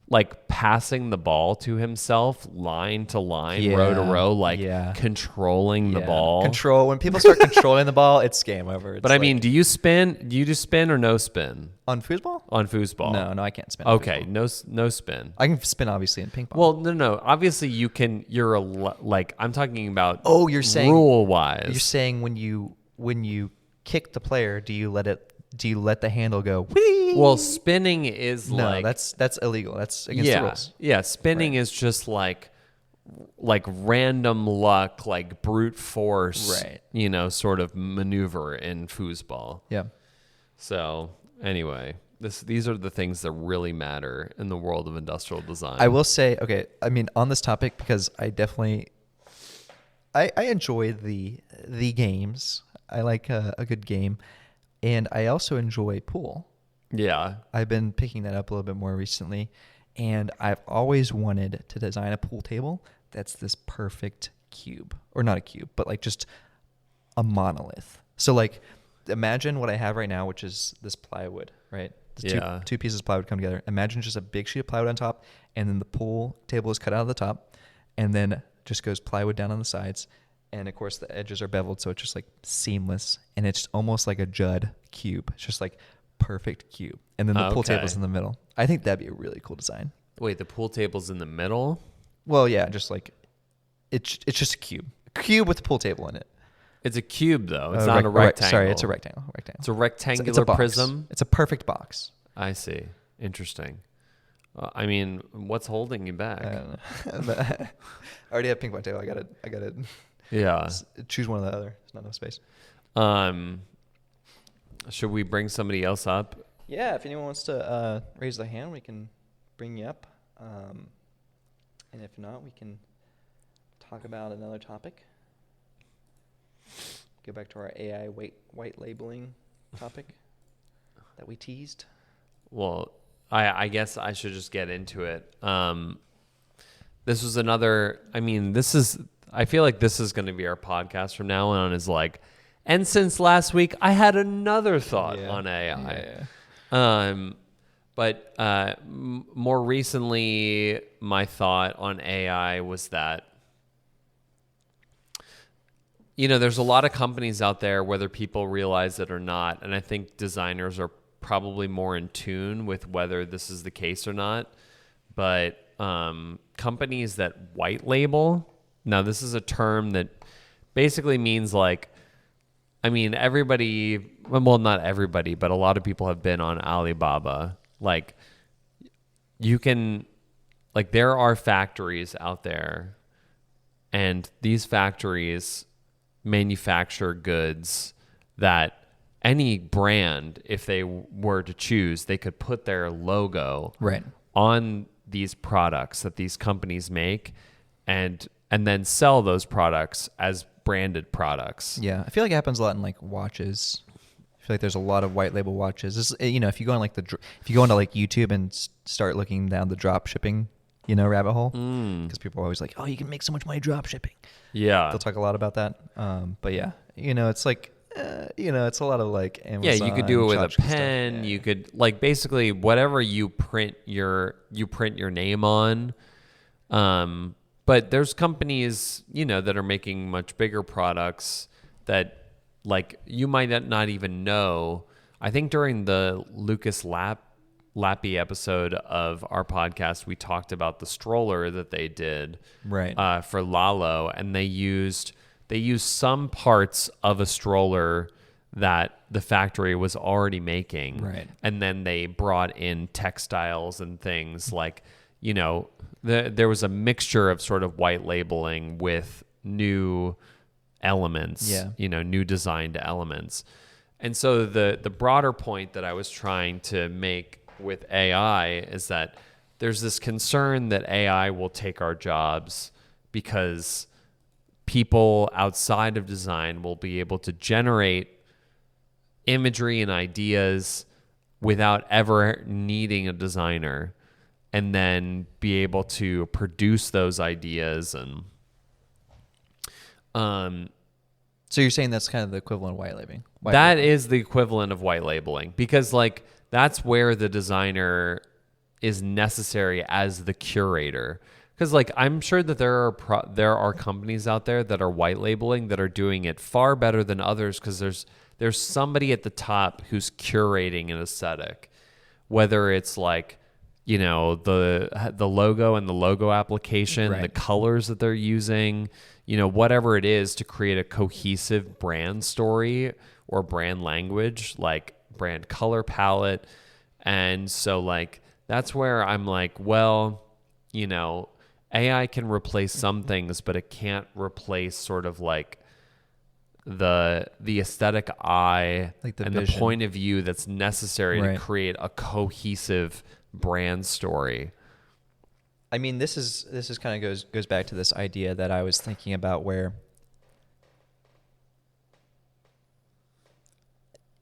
like passing the ball to himself line to line, row to row, controlling the ball. When people start controlling the ball, it's game over. But I mean, do you spin? Do you do spin or no spin? On foosball? On foosball. No, I can't spin. On okay, foosball. no spin. I can spin obviously in ping pong. Well, no. Obviously, you can. You're I'm talking about. Oh, you're saying rule wise. You're saying when you kick the player, do you let the handle go? Whee! Well, spinning is that's illegal. That's against the rules. Yeah, spinning is just like random luck, like brute force, sort of maneuver in foosball. Yeah. So anyway, these are the things that really matter in the world of industrial design. I will say, okay, I mean, on this topic, because I definitely I enjoy the games. I like a good game. And I also enjoy pool. Yeah. I've been picking that up a little bit more recently. And I've always wanted to design a pool table that's this perfect cube. Or not a cube, but like just a monolith. So like imagine what I have right now, which is this plywood, right? Two pieces of plywood come together. Imagine just a big sheet of plywood on top, and then the pool table is cut out of the top, and then just goes plywood down on the sides. And of course the edges are beveled, so it's just like seamless, and it's almost like a Judd cube. It's just like perfect cube. And then the pool table's in the middle. I think that'd be a really cool design. Wait, the pool table's in the middle? Well, yeah, just like it's just a cube. A cube with the pool table in it. It's a cube though. It's not a rectangle. Sorry, it's a rectangle. It's a rectangular it's a box. prism. It's a perfect box. I see. Interesting. I mean, what's holding you back? I don't know. I already have ping pong table. I gotta Yeah. choose one or the other. There's not enough space. Should we bring somebody else up? Yeah, if anyone wants to raise their hand, we can bring you up. And if not, we can talk about another topic. Go back to our AI white labeling topic that we teased. Well, I guess I should just get into it. This was another. I mean, this is. I feel like this is going to be our podcast from now on. Is like, and since last week, I had another thought on AI. But more recently, my thought on AI was that, there's a lot of companies out there, whether people realize it or not, and I think designers are probably more in tune with whether this is the case or not. But companies that white label, now this is a term that basically means everybody, well, not everybody, but a lot of people have been on Alibaba. There are factories out there, and these factories manufacture goods that any brand, if they were to choose, they could put their logo on these products that these companies make and then sell those products as branded products. Yeah, I feel like it happens a lot in watches. I feel like there's a lot of white label watches. This, if you go on if you go into YouTube and start looking down the drop shipping, rabbit hole, because people are always like, oh, you can make so much money drop shipping. Yeah, they'll talk a lot about that. But yeah, it's it's a lot of Amazon. Yeah, you could do it with a pen. Yeah. You could basically whatever you print your name on. But there's companies that are making much bigger products that you might not even know. I think during the Lucas Lappy episode of our podcast, we talked about the stroller that they did for Lalo, and they used some parts of a stroller that the factory was already making, and then they brought in textiles and things there was a mixture of sort of white labeling with new elements, new designed elements. And so the broader point that I was trying to make with AI is that there's this concern that AI will take our jobs because people outside of design will be able to generate imagery and ideas without ever needing a designer, and then be able to produce those ideas. And so you're saying that's kind of the equivalent of white labeling? That is the equivalent of white labeling, because that's where the designer is necessary as the curator. Because I'm sure that there are companies out there that are white labeling that are doing it far better than others, because there's somebody at the top who's curating an aesthetic, whether it's the logo and the logo application, the colors that they're using, whatever it is to create a cohesive brand story or brand language, brand color palette. And so that's where I'm AI can replace some things, but it can't replace sort of the aesthetic eye and vision. The point of view that's necessary to create a cohesive brand story. I mean, this is kind of goes back to this idea that I was thinking about, where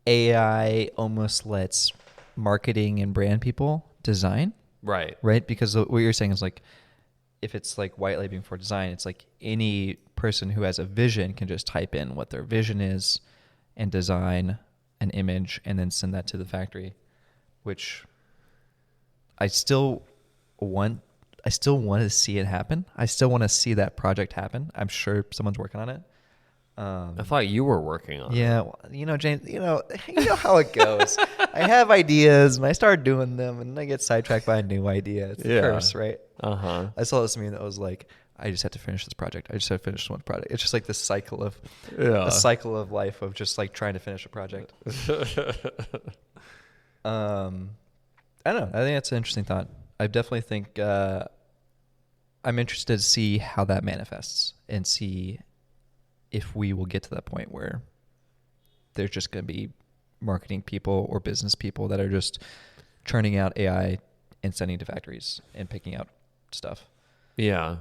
AI almost lets marketing and brand people design. Right. Because what you're saying is if it's white labeling for design, it's any person who has a vision can just type in what their vision is and design an image and then send that to the factory, which I still want to see it happen. I still want to see that project happen. I'm sure someone's working on it. I thought you were working on it. Yeah, James, you know how it goes. I have ideas and I start doing them and I get sidetracked by a new idea. It's a curse, right? Uh-huh. I saw this meme that was I just have to finish this project. I just have to finish one project. It's just this cycle of a cycle of life of just trying to finish a project. I don't know. I think that's an interesting thought. I definitely think I'm interested to see how that manifests and see if we will get to that point where there's just going to be marketing people or business people that are just churning out AI and sending to factories and picking out stuff. Yeah.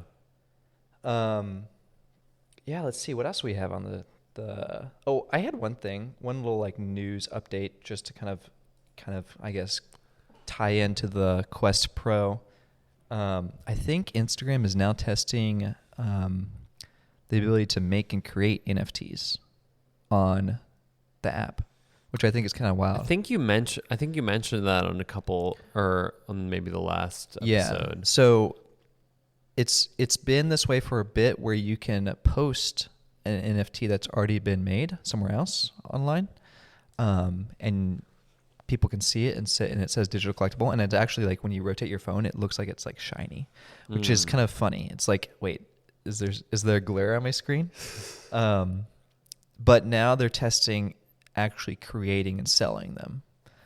Yeah, let's see what else we have on the oh, I had one little news update just to kind of I guess tie into the Quest Pro. I think Instagram is now testing the ability to make and create NFTs on the app, which I think is kind of wild. I think you mentioned that on a couple, or on maybe the last episode. Yeah. So it's been this way for a bit, where you can post an NFT that's already been made somewhere else online, and people can see it, and it says digital collectible, and it's actually like when you rotate your phone, it looks like it's like shiny, which is kind of funny. It's like, wait, is there glare on my screen? But now they're testing actually creating and selling them.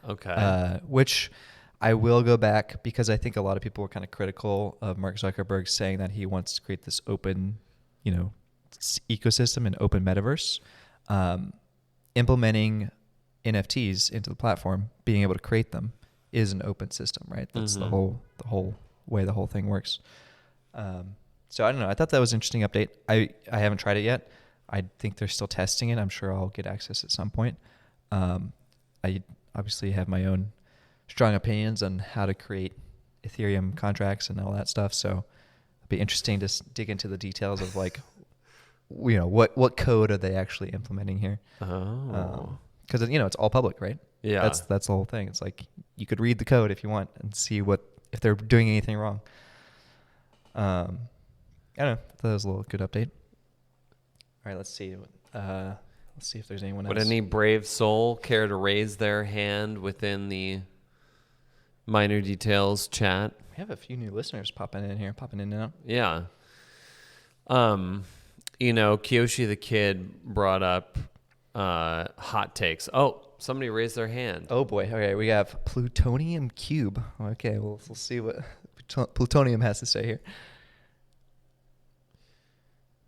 Okay. Which I will go back, because I think a lot of people were kind of critical of Mark Zuckerberg saying that he wants to create this open, ecosystem and open metaverse. Implementing NFTs into the platform, being able to create them, is an open system, right? That's the whole way the whole thing works. So I don't know. I thought that was an interesting update. I haven't tried it yet. I think they're still testing it. I'm sure I'll get access at some point. I obviously have my own strong opinions on how to create Ethereum contracts and all that stuff. So it'll be interesting to dig into the details of like, what code are they actually implementing here? Oh. Because it's all public, right? Yeah. That's the whole thing. It's like you could read the code if you want and see if they're doing anything wrong. I don't know. I thought that was a little good update. All right, let's see. Let's see if there's anyone else. Would any brave soul care to raise their hand within the Minor Details chat? We have a few new listeners popping in and out. Yeah. KYOSHY the Kid brought up hot takes. Oh, somebody raised their hand. Oh boy. Okay, we have Plutonium Cube. Okay, we'll see what Plutonium has to say here.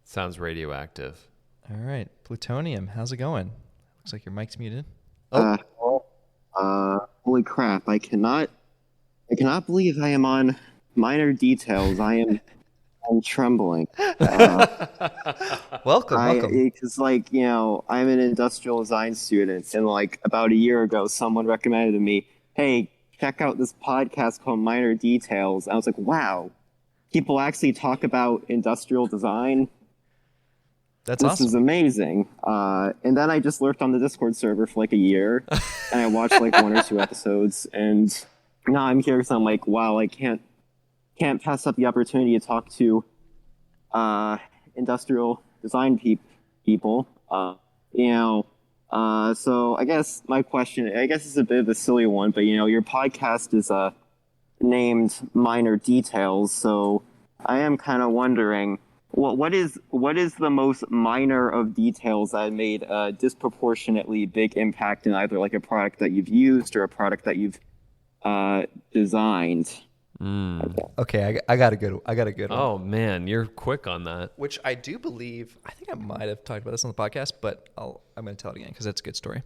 Sounds radioactive. All right, Plutonium, how's it going? Looks like your mic's muted. Holy crap! I cannot believe I am on Minor Details. I'm trembling. Welcome. Because I'm an industrial design student, and like about a year ago, someone recommended to me, "Hey, check out this podcast called Minor Details." I was like, "Wow, people actually talk about industrial design." This awesome. Is amazing. And then I just lurked on the Discord server for like a year, and I watched like one or two episodes, and now I'm here because I'm like, wow, I can't pass up the opportunity to talk to industrial design people. So I guess my question, is a bit of a silly one, but your podcast is named Minor Details, so I am kind of wondering, what is the most minor of details that made a disproportionately big impact in either like a product that you've used or a product that you've designed? Okay, I got a good one. Oh man, you're quick on that. Which I do believe, I think I might have talked about this on the podcast, but I'm going to tell it again because it's a good story.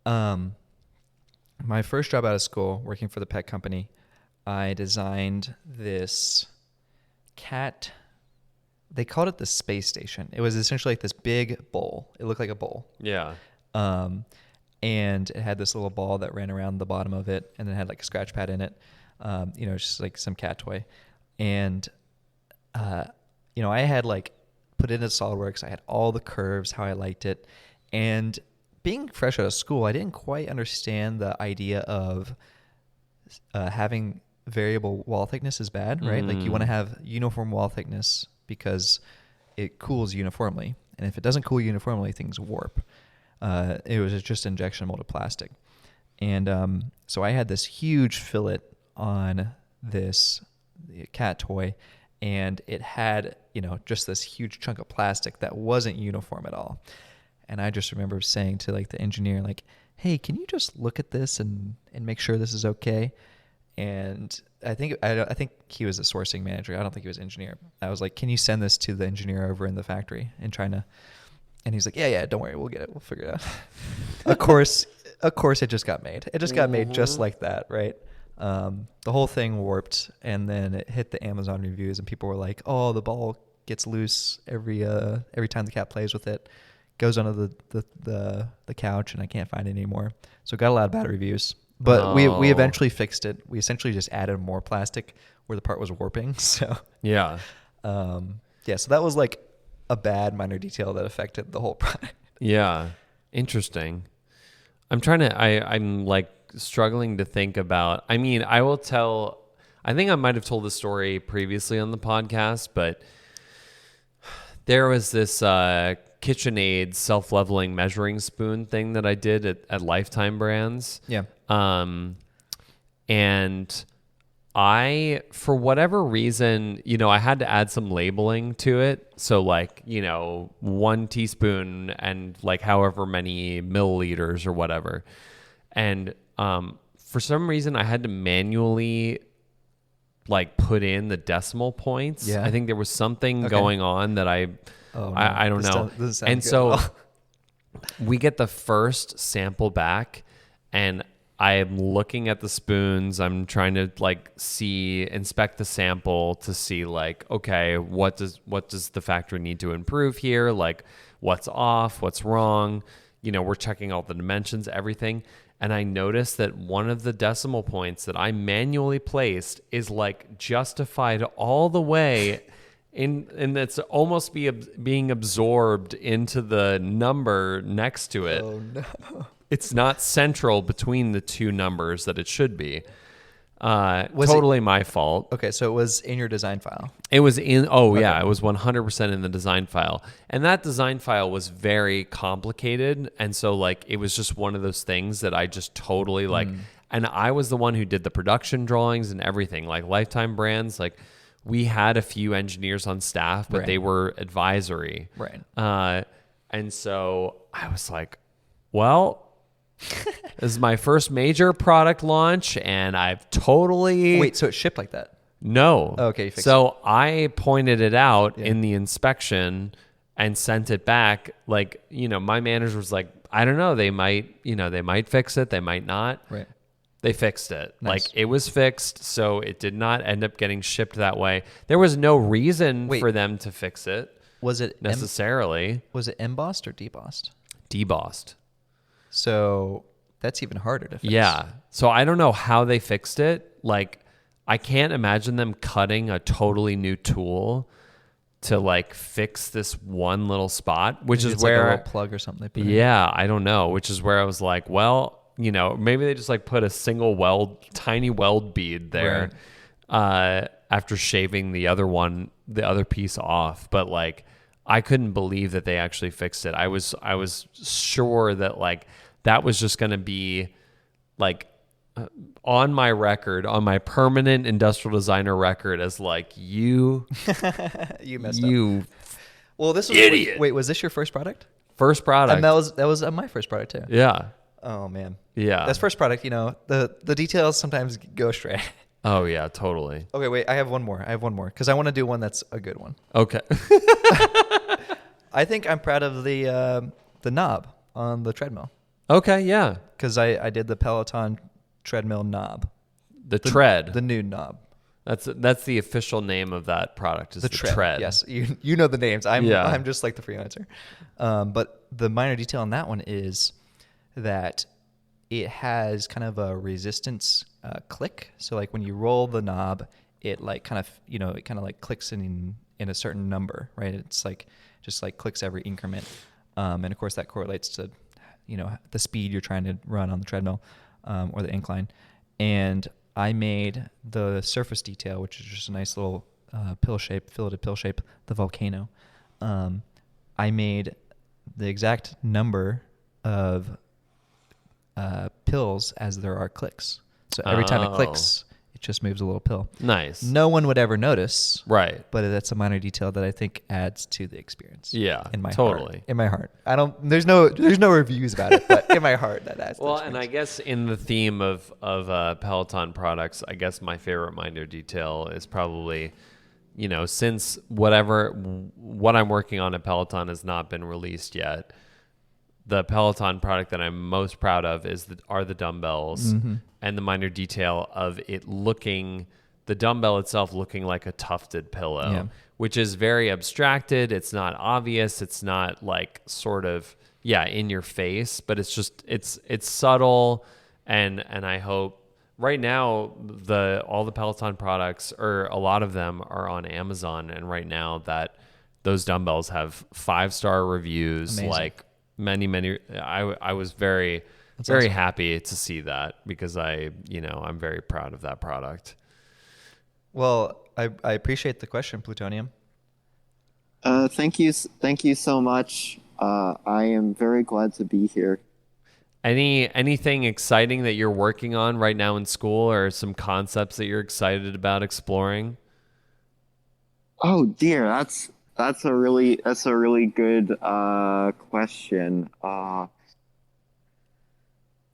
My first job out of school, working for the pet company, I designed this cat. They called it the space station. It was essentially like this big bowl. It looked like a bowl. Yeah. And it had this little ball that ran around the bottom of it, and then had like a scratch pad in it. Just like some cat toy. And, I had like put it into SolidWorks. I had all the curves, how I liked it. And being fresh out of school, I didn't quite understand the idea of having variable wall thickness is bad, right? Like you want to have uniform wall thickness because it cools uniformly. And if it doesn't cool uniformly, things warp. It was just injection molded plastic. And so I had this huge fillet on this cat toy, and it had, just this huge chunk of plastic that wasn't uniform at all. And I just remember saying to like the engineer, like, hey, can you just look at this and make sure this is okay? And I think he was a sourcing manager. I don't think he was an engineer. I was like, can you send this to the engineer over in the factory in China? And he's like, yeah, don't worry, we'll get it. We'll figure it out. Of course, it just got made. It just got made just like that, right? The whole thing warped, and then it hit the Amazon reviews, and people were like, oh, the ball gets loose every time the cat plays with it. Goes under the couch, and I can't find it anymore. So it got a lot of bad reviews. But we eventually fixed it. We essentially just added more plastic where the part was warping. So Yeah. so that was like a bad minor detail that affected the whole product. Yeah. Interesting. I'm like struggling to think about, I mean, I think I might have told the story previously on the podcast, but there was this KitchenAid self-leveling measuring spoon thing that I did at Lifetime Brands. Yeah. And I, for whatever reason, I had to add some labeling to it. So like, 1 teaspoon and like however many milliliters or whatever. And for some reason, I had to manually like put in the decimal points. Yeah. I think there was something going on that I don't know. And so we get the first sample back, and I am looking at the spoons. I'm trying to like inspect the sample to see like, okay, what does the factory need to improve here? Like what's off, what's wrong? We're checking all the dimensions, everything. And I noticed that one of the decimal points that I manually placed is like justified all the way and it's almost being absorbed into the number next to it. Oh no. It's not central between the two numbers that it should be. Totally my fault. Okay, so it was in your design file. It was in, it was 100% in the design file. And that design file was very complicated. And so like, it was just one of those things that I just totally like, and I was the one who did the production drawings and everything. Like Lifetime Brands, like we had a few engineers on staff, but they were advisory. Right. And so I was like, well, this is my first major product launch, and I've totally... Wait, so it shipped like that? No. Oh, okay, you fixed so I pointed it out in the inspection and sent it back. Like, my manager was like, I don't know, they might fix it, they might not. Right. They fixed it. Nice. Like, it was fixed, so it did not end up getting shipped that way. There was no reason for them to fix it. Was it necessarily? Was it embossed or debossed? Debossed. So that's even harder to fix. Yeah. So I don't know how they fixed it. Like, I can't imagine them cutting a totally new tool to like fix this one little spot, which Maybe is it's where like a little plug or something. They put in. Yeah, I don't know. Which is where I was like, well, maybe they just like put a single tiny weld bead there, after shaving the other piece off. But like, I couldn't believe that they actually fixed it. I was sure that like that was just going to be like on my record, on my permanent industrial designer record, as like you messed up. Well, this was idiot. Wait, was this your first product? First product. And that was my first product too. Yeah. Oh man. Yeah. That's first product. The details sometimes go astray. Oh yeah, totally. Okay, wait. I have one more because I want to do one that's a good one. Okay. I think I'm proud of the knob on the treadmill. Okay, yeah. Because I did the Peloton treadmill knob. The tread. The new knob. That's the official name of that product. Is the tread. Yes, you know the names. I'm just like the freelancer. But the minor detail on that one is that it has kind of a resistance click. So like when you roll the knob, it like kind of like clicks in a certain number, right? It's like just like clicks every increment, and of course that correlates to the speed you're trying to run on the treadmill or the incline. And I made the surface detail, which is just a nice little filleted pill shape, the volcano. I made the exact number of pills as there are clicks. So every time it clicks, it just moves a little pill. Nice. No one would ever notice. Right. But that's a minor detail that I think adds to the experience. Yeah. In my totally. heart. In my heart. There's no reviews about it, but in my heart that adds to the experience. And I guess in the theme of Peloton products, I guess my favorite minor detail is probably, since what I'm working on at Peloton has not been released yet, the Peloton product that I'm most proud of are the dumbbells, and the minor detail of the dumbbell itself looking like a tufted pillow, which is very abstracted. It's not obvious. It's not like sort of, in your face, but it's just, it's subtle and I hope right now all the Peloton products, or a lot of them, are on Amazon, and right now that those dumbbells have 5-star reviews. Amazing. Like many. I was very awesome. happy to see that, because I'm very proud of that product. Well, I appreciate the question, Plutonium. Thank you so much. I am very glad to be here. Anything exciting that you're working on right now in school, or some concepts that you're excited about exploring? Oh dear, that's a really good question.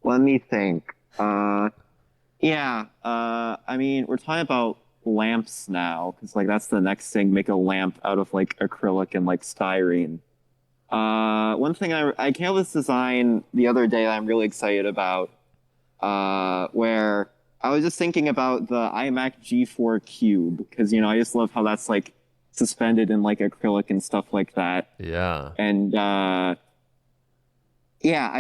Let me think. I mean, we're talking about lamps now, because like that's the next thing. Make a lamp out of like acrylic and like styrene. One thing I came up with this design the other day that I'm really excited about, where I was just thinking about the iMac G4 Cube, because I just love how that's like suspended in like acrylic and stuff like that. Yeah. And I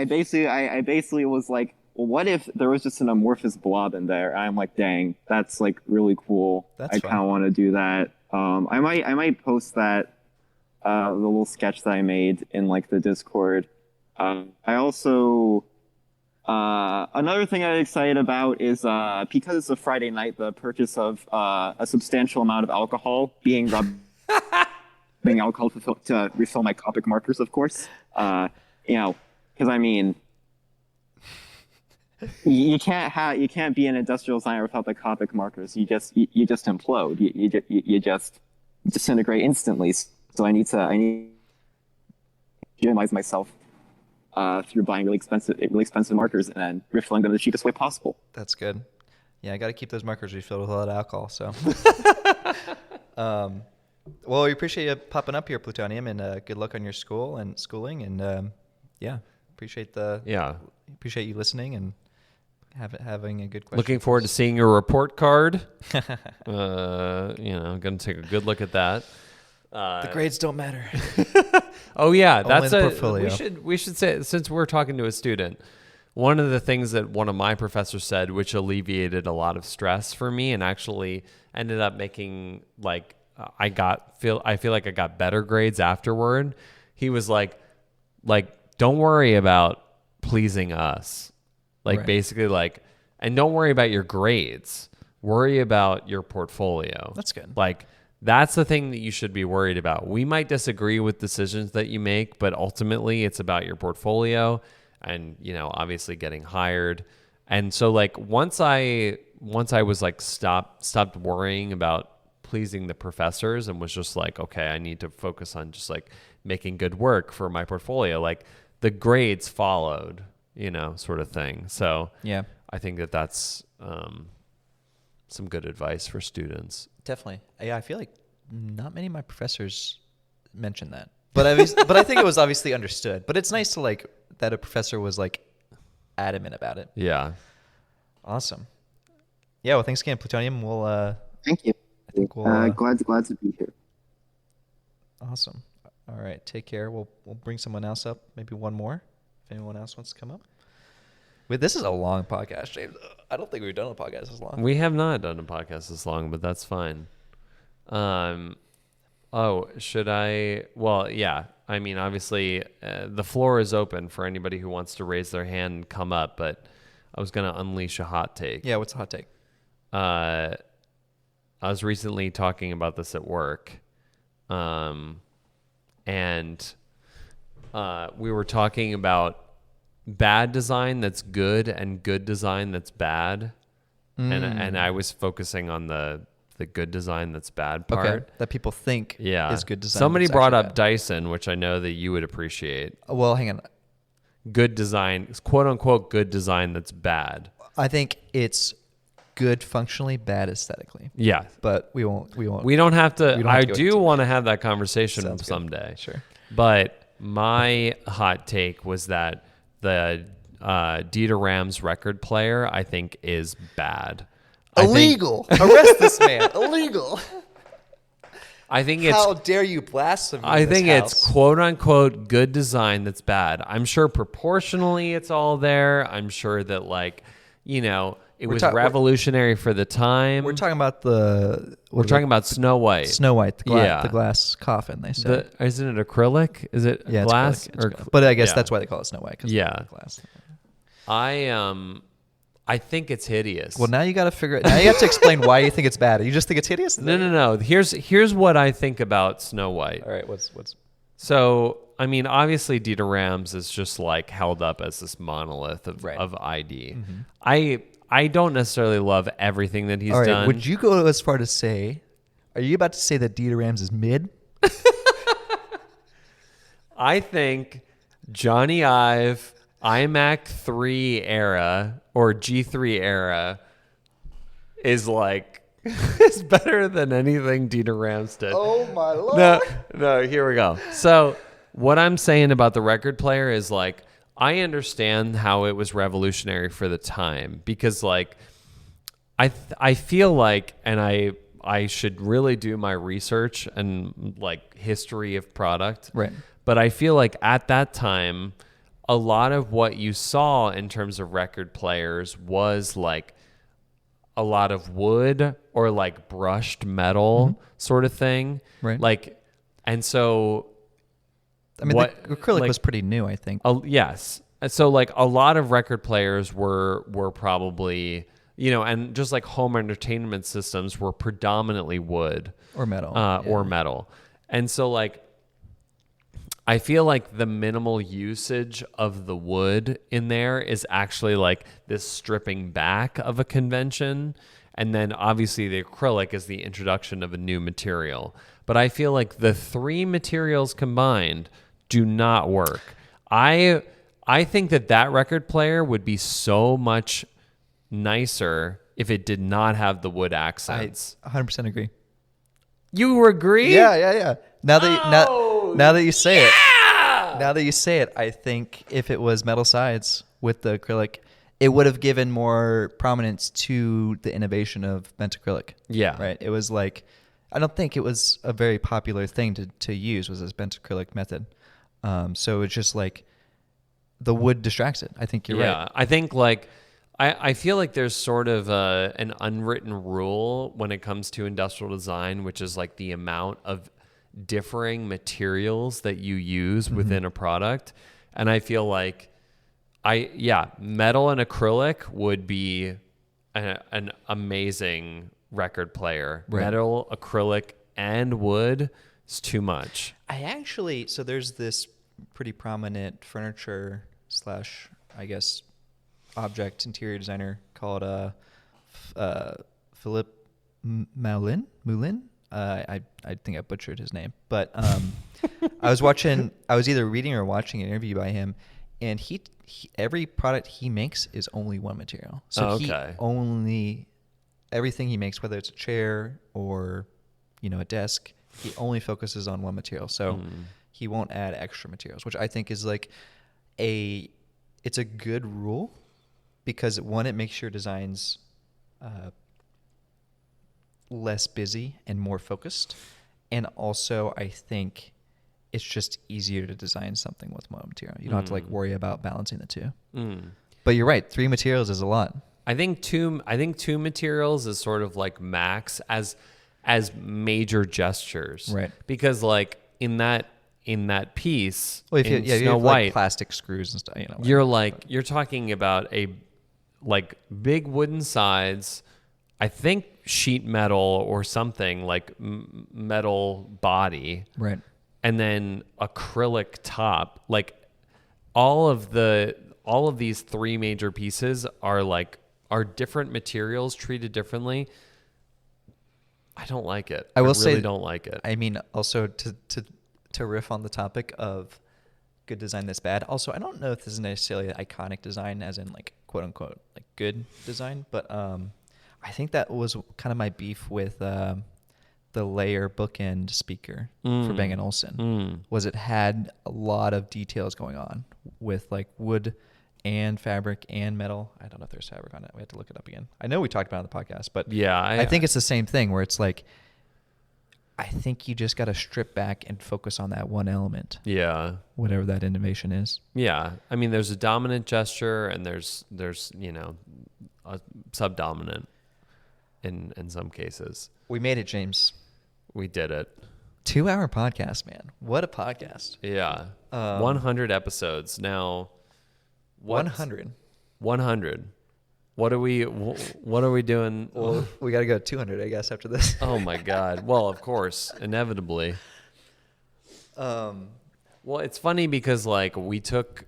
basically was like, well, what if there was just an amorphous blob in there? I'm like, dang, that's like really cool. I kind of want to do that. I might post that. The little sketch that I made in like the Discord. I also another thing I'm excited about is because it's a Friday night, the purchase of a substantial amount of alcohol being rubbing alcohol to refill my Copic markers, of course. Because I mean, you can't be an industrial designer without the Copic markers. You just implode. You just disintegrate instantly. So I need to minimize myself through buying really expensive markers and then refilling them the cheapest way possible. That's good. Yeah, I got to keep those markers refilled with a lot of alcohol. So, well, we appreciate you popping up here, Plutonium, and good luck on your school and schooling. And appreciate you listening and having a good question. Looking forward to seeing your report card. I'm going to take a good look at that. The grades don't matter. Oh yeah, Only that's the portfolio. We should say, since we're talking to a student, one of the things that one of my professors said, which alleviated a lot of stress for me, and actually ended up making like I feel like I got better grades afterward. He was like, don't worry about pleasing us, basically like, and don't worry about your grades. Worry about your portfolio. That's good. That's the thing that you should be worried about. We might disagree with decisions that you make, but ultimately it's about your portfolio and, obviously getting hired. And so once I was stopped worrying about pleasing the professors and was just like, okay, I need to focus on just making good work for my portfolio. The grades followed, sort of thing. So yeah, I think that's some good advice for students. Definitely. Yeah, I feel like not many of my professors mentioned that, but I think it was obviously understood. But it's nice to that a professor was adamant about it. Yeah. Awesome. Yeah. Well, thanks again, Plutonium. We'll. Thank you. I think we'll. Glad to be here. Awesome. All right. Take care. We'll bring someone else up. Maybe one more. If anyone else wants to come up. Wait, this is a long podcast, James. I don't think we've done a podcast this long. We have not done a podcast this long, but that's fine. Should I? Well, yeah. I mean, obviously, the floor is open for anybody who wants to raise their hand and come up, but I was going to unleash a hot take. Yeah, what's a hot take? I was recently talking about this at work, and we were talking about bad design that's good and good design that's bad. And I was focusing on the good design that's bad part. Okay, that people think is good design. Somebody brought up Dyson, which I know that you would appreciate. Well, hang on. Good design, quote unquote, good design that's bad. I think it's good functionally, bad aesthetically. Yeah. But we don't have to. I do want to have that conversation someday. Good. Sure. But my hot take was that the Dieter Rams record player, I think, is bad. Illegal. Arrest this man. Illegal. I think it's. How dare you blaspheme? I think it's quote unquote good design that's bad. I'm sure proportionally it's all there. I'm sure that you know, it We're was ta- we're- revolutionary for the time. We're talking about We're talking about Snow White. Snow White, Yeah. the glass coffin. They say. Isn't it acrylic? Is it Yeah, glass? it's acrylic. But I guess that's why they call it Snow White. 'Cause Yeah. of the glass. I think it's hideous. Well, now you got to figure it. Now you have to explain why you think it's bad. You just think it's hideous? No. Here's what I think about Snow White. All right, what's So, I mean, obviously Dieter Rams is just like held up as this monolith of ID. Mm-hmm. I don't necessarily love everything that he's All right, done. would you go as far to say, are you about to say that Dieter Rams is mid? I think Johnny Ive, iMac 3 era or G3 era is like is better than anything Dieter Rams did. Oh my Lord. No, here we go. So what I'm saying about the record player is like, I understand how it was revolutionary for the time because like, I feel like, and I should really do my research and like history of product. Right. But I feel like at that time, a lot of what you saw in terms of record players was like a lot of wood or like brushed metal sort of thing. Right. Like, and so I mean, the acrylic was pretty new, I think. Yes. And so like a lot of record players were probably, you know, and just like home entertainment systems were predominantly wood or metal. Or metal. And so like, I feel like the minimal usage of the wood in there is actually like this stripping back of a convention. And then obviously the acrylic is the introduction of a new material. But I feel like the three materials combined do not work. I think that record player would be so much nicer if it did not have the wood accents. I 100% agree. You agree? Yeah. Now that you say it, I think if it was metal sides with the acrylic, it would have given more prominence to the innovation of bent acrylic. Yeah. Right. It was like, I don't think it was a very popular thing to use was this bent acrylic method. So it's just like the wood distracts it. I think you're right. Yeah. I think like, I feel like there's sort of an unwritten rule when it comes to industrial design, which is like the amount of differing materials that you use within a product. And I feel like metal and acrylic would be an amazing record player. Right. Metal, acrylic, and wood is too much. So there's this pretty prominent furniture / I guess object interior designer called Philip Moulin. I think I butchered his name, but I was either reading or watching an interview by him, and he every product he makes is only one material. So everything he makes, whether it's a chair or a desk, he only focuses on one material. So he won't add extra materials, which I think is like it's a good rule. Because one, it makes your designs less busy and more focused. And also, I think it's just easier to design something with one material. You don't have to like worry about balancing the two. But you're right, 3 materials is a lot. I think two materials is sort of like max as major gestures. Right. Because like in that piece, well, if in you Snow have White, like plastic screws and stuff, you're talking about a like big wooden sides, I think sheet metal or something like metal body, right? And then acrylic top. Like all of these 3 major pieces are different materials treated differently. I don't like it. I really don't like it. I mean, also to riff on the topic of good design that's bad. Also, I don't know if this is necessarily iconic design, as in like quote unquote like good design, but I think that was kind of my beef with the layer bookend speaker for Bang & Olufsen. Was it had a lot of details going on with like wood and fabric and metal. I don't know if there's fabric on it. We have to look it up again. I know we talked about it on the podcast, but yeah, I think it's the same thing where it's like I think you just got to strip back and focus on that one element. Yeah. Whatever that innovation is. Yeah. I mean, there's a dominant gesture and there's a subdominant in some cases. We made it, James. We did it. 2-hour podcast, man. What a podcast. Yeah. 100 episodes. Now, 100. 100. What are we doing? Well, we got to go 200, I guess, after this. Oh my God. Well, of course, inevitably. Well, it's funny because like we took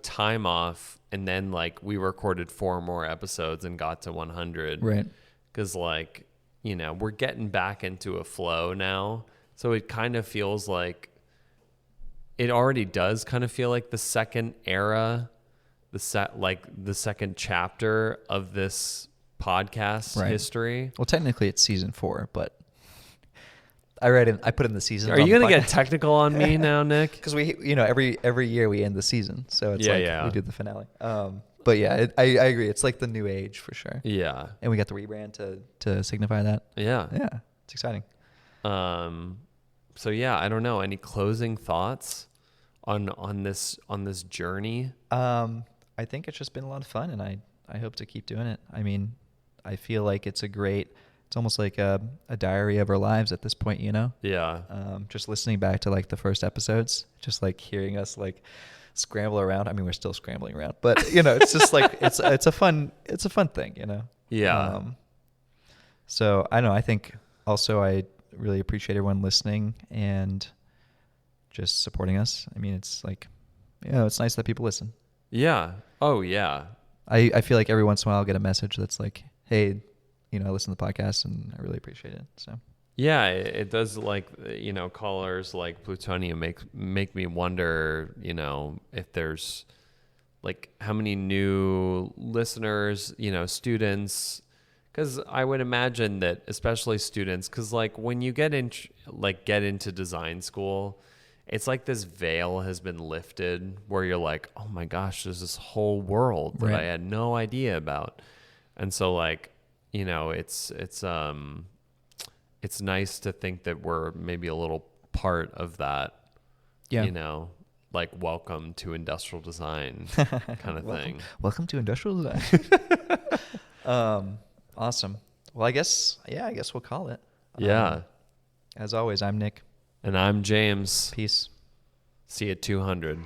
time off and then like we recorded 4 more episodes and got to 100. Right. Cuz like, we're getting back into a flow now. So it kind of feels like it already does kind of feel like the second era, the second chapter of this podcast history. Well, technically it's season 4, but I put in the season. Are you going to get technical on me now, Nick? Because we, every year we end the season, so it's we do the finale. But yeah, I agree. It's like the new age for sure. Yeah, and we got the rebrand to signify that. Yeah, it's exciting. So yeah, I don't know. Any closing thoughts on this journey? I think it's just been a lot of fun, and I hope to keep doing it. I mean, I feel like it's almost like a diary of our lives at this point, Yeah. Just listening back to like the first episodes, just like hearing us like scramble around. I mean, we're still scrambling around, but it's just like it's a fun thing, Yeah. So I don't know. I think also I really appreciate everyone listening and just supporting us. I mean, it's like, it's nice that people listen. Yeah. Oh yeah. I feel like every once in a while I'll get a message that's like, hey, I listen to the podcast and I really appreciate it. So yeah, it does, like, callers like Plutonium make me wonder, if there's like how many new listeners, students, because I would imagine that especially students, because like when you get into design school, it's like this veil has been lifted where you're like, oh my gosh, there's this whole world that I had no idea about. And so like, it's nice to think that we're maybe a little part of that, like welcome to industrial design kind of thing. Welcome to industrial design. Awesome. Well, I guess we'll call it. Yeah. As always, I'm Nick. And I'm James. Peace. See you at 200.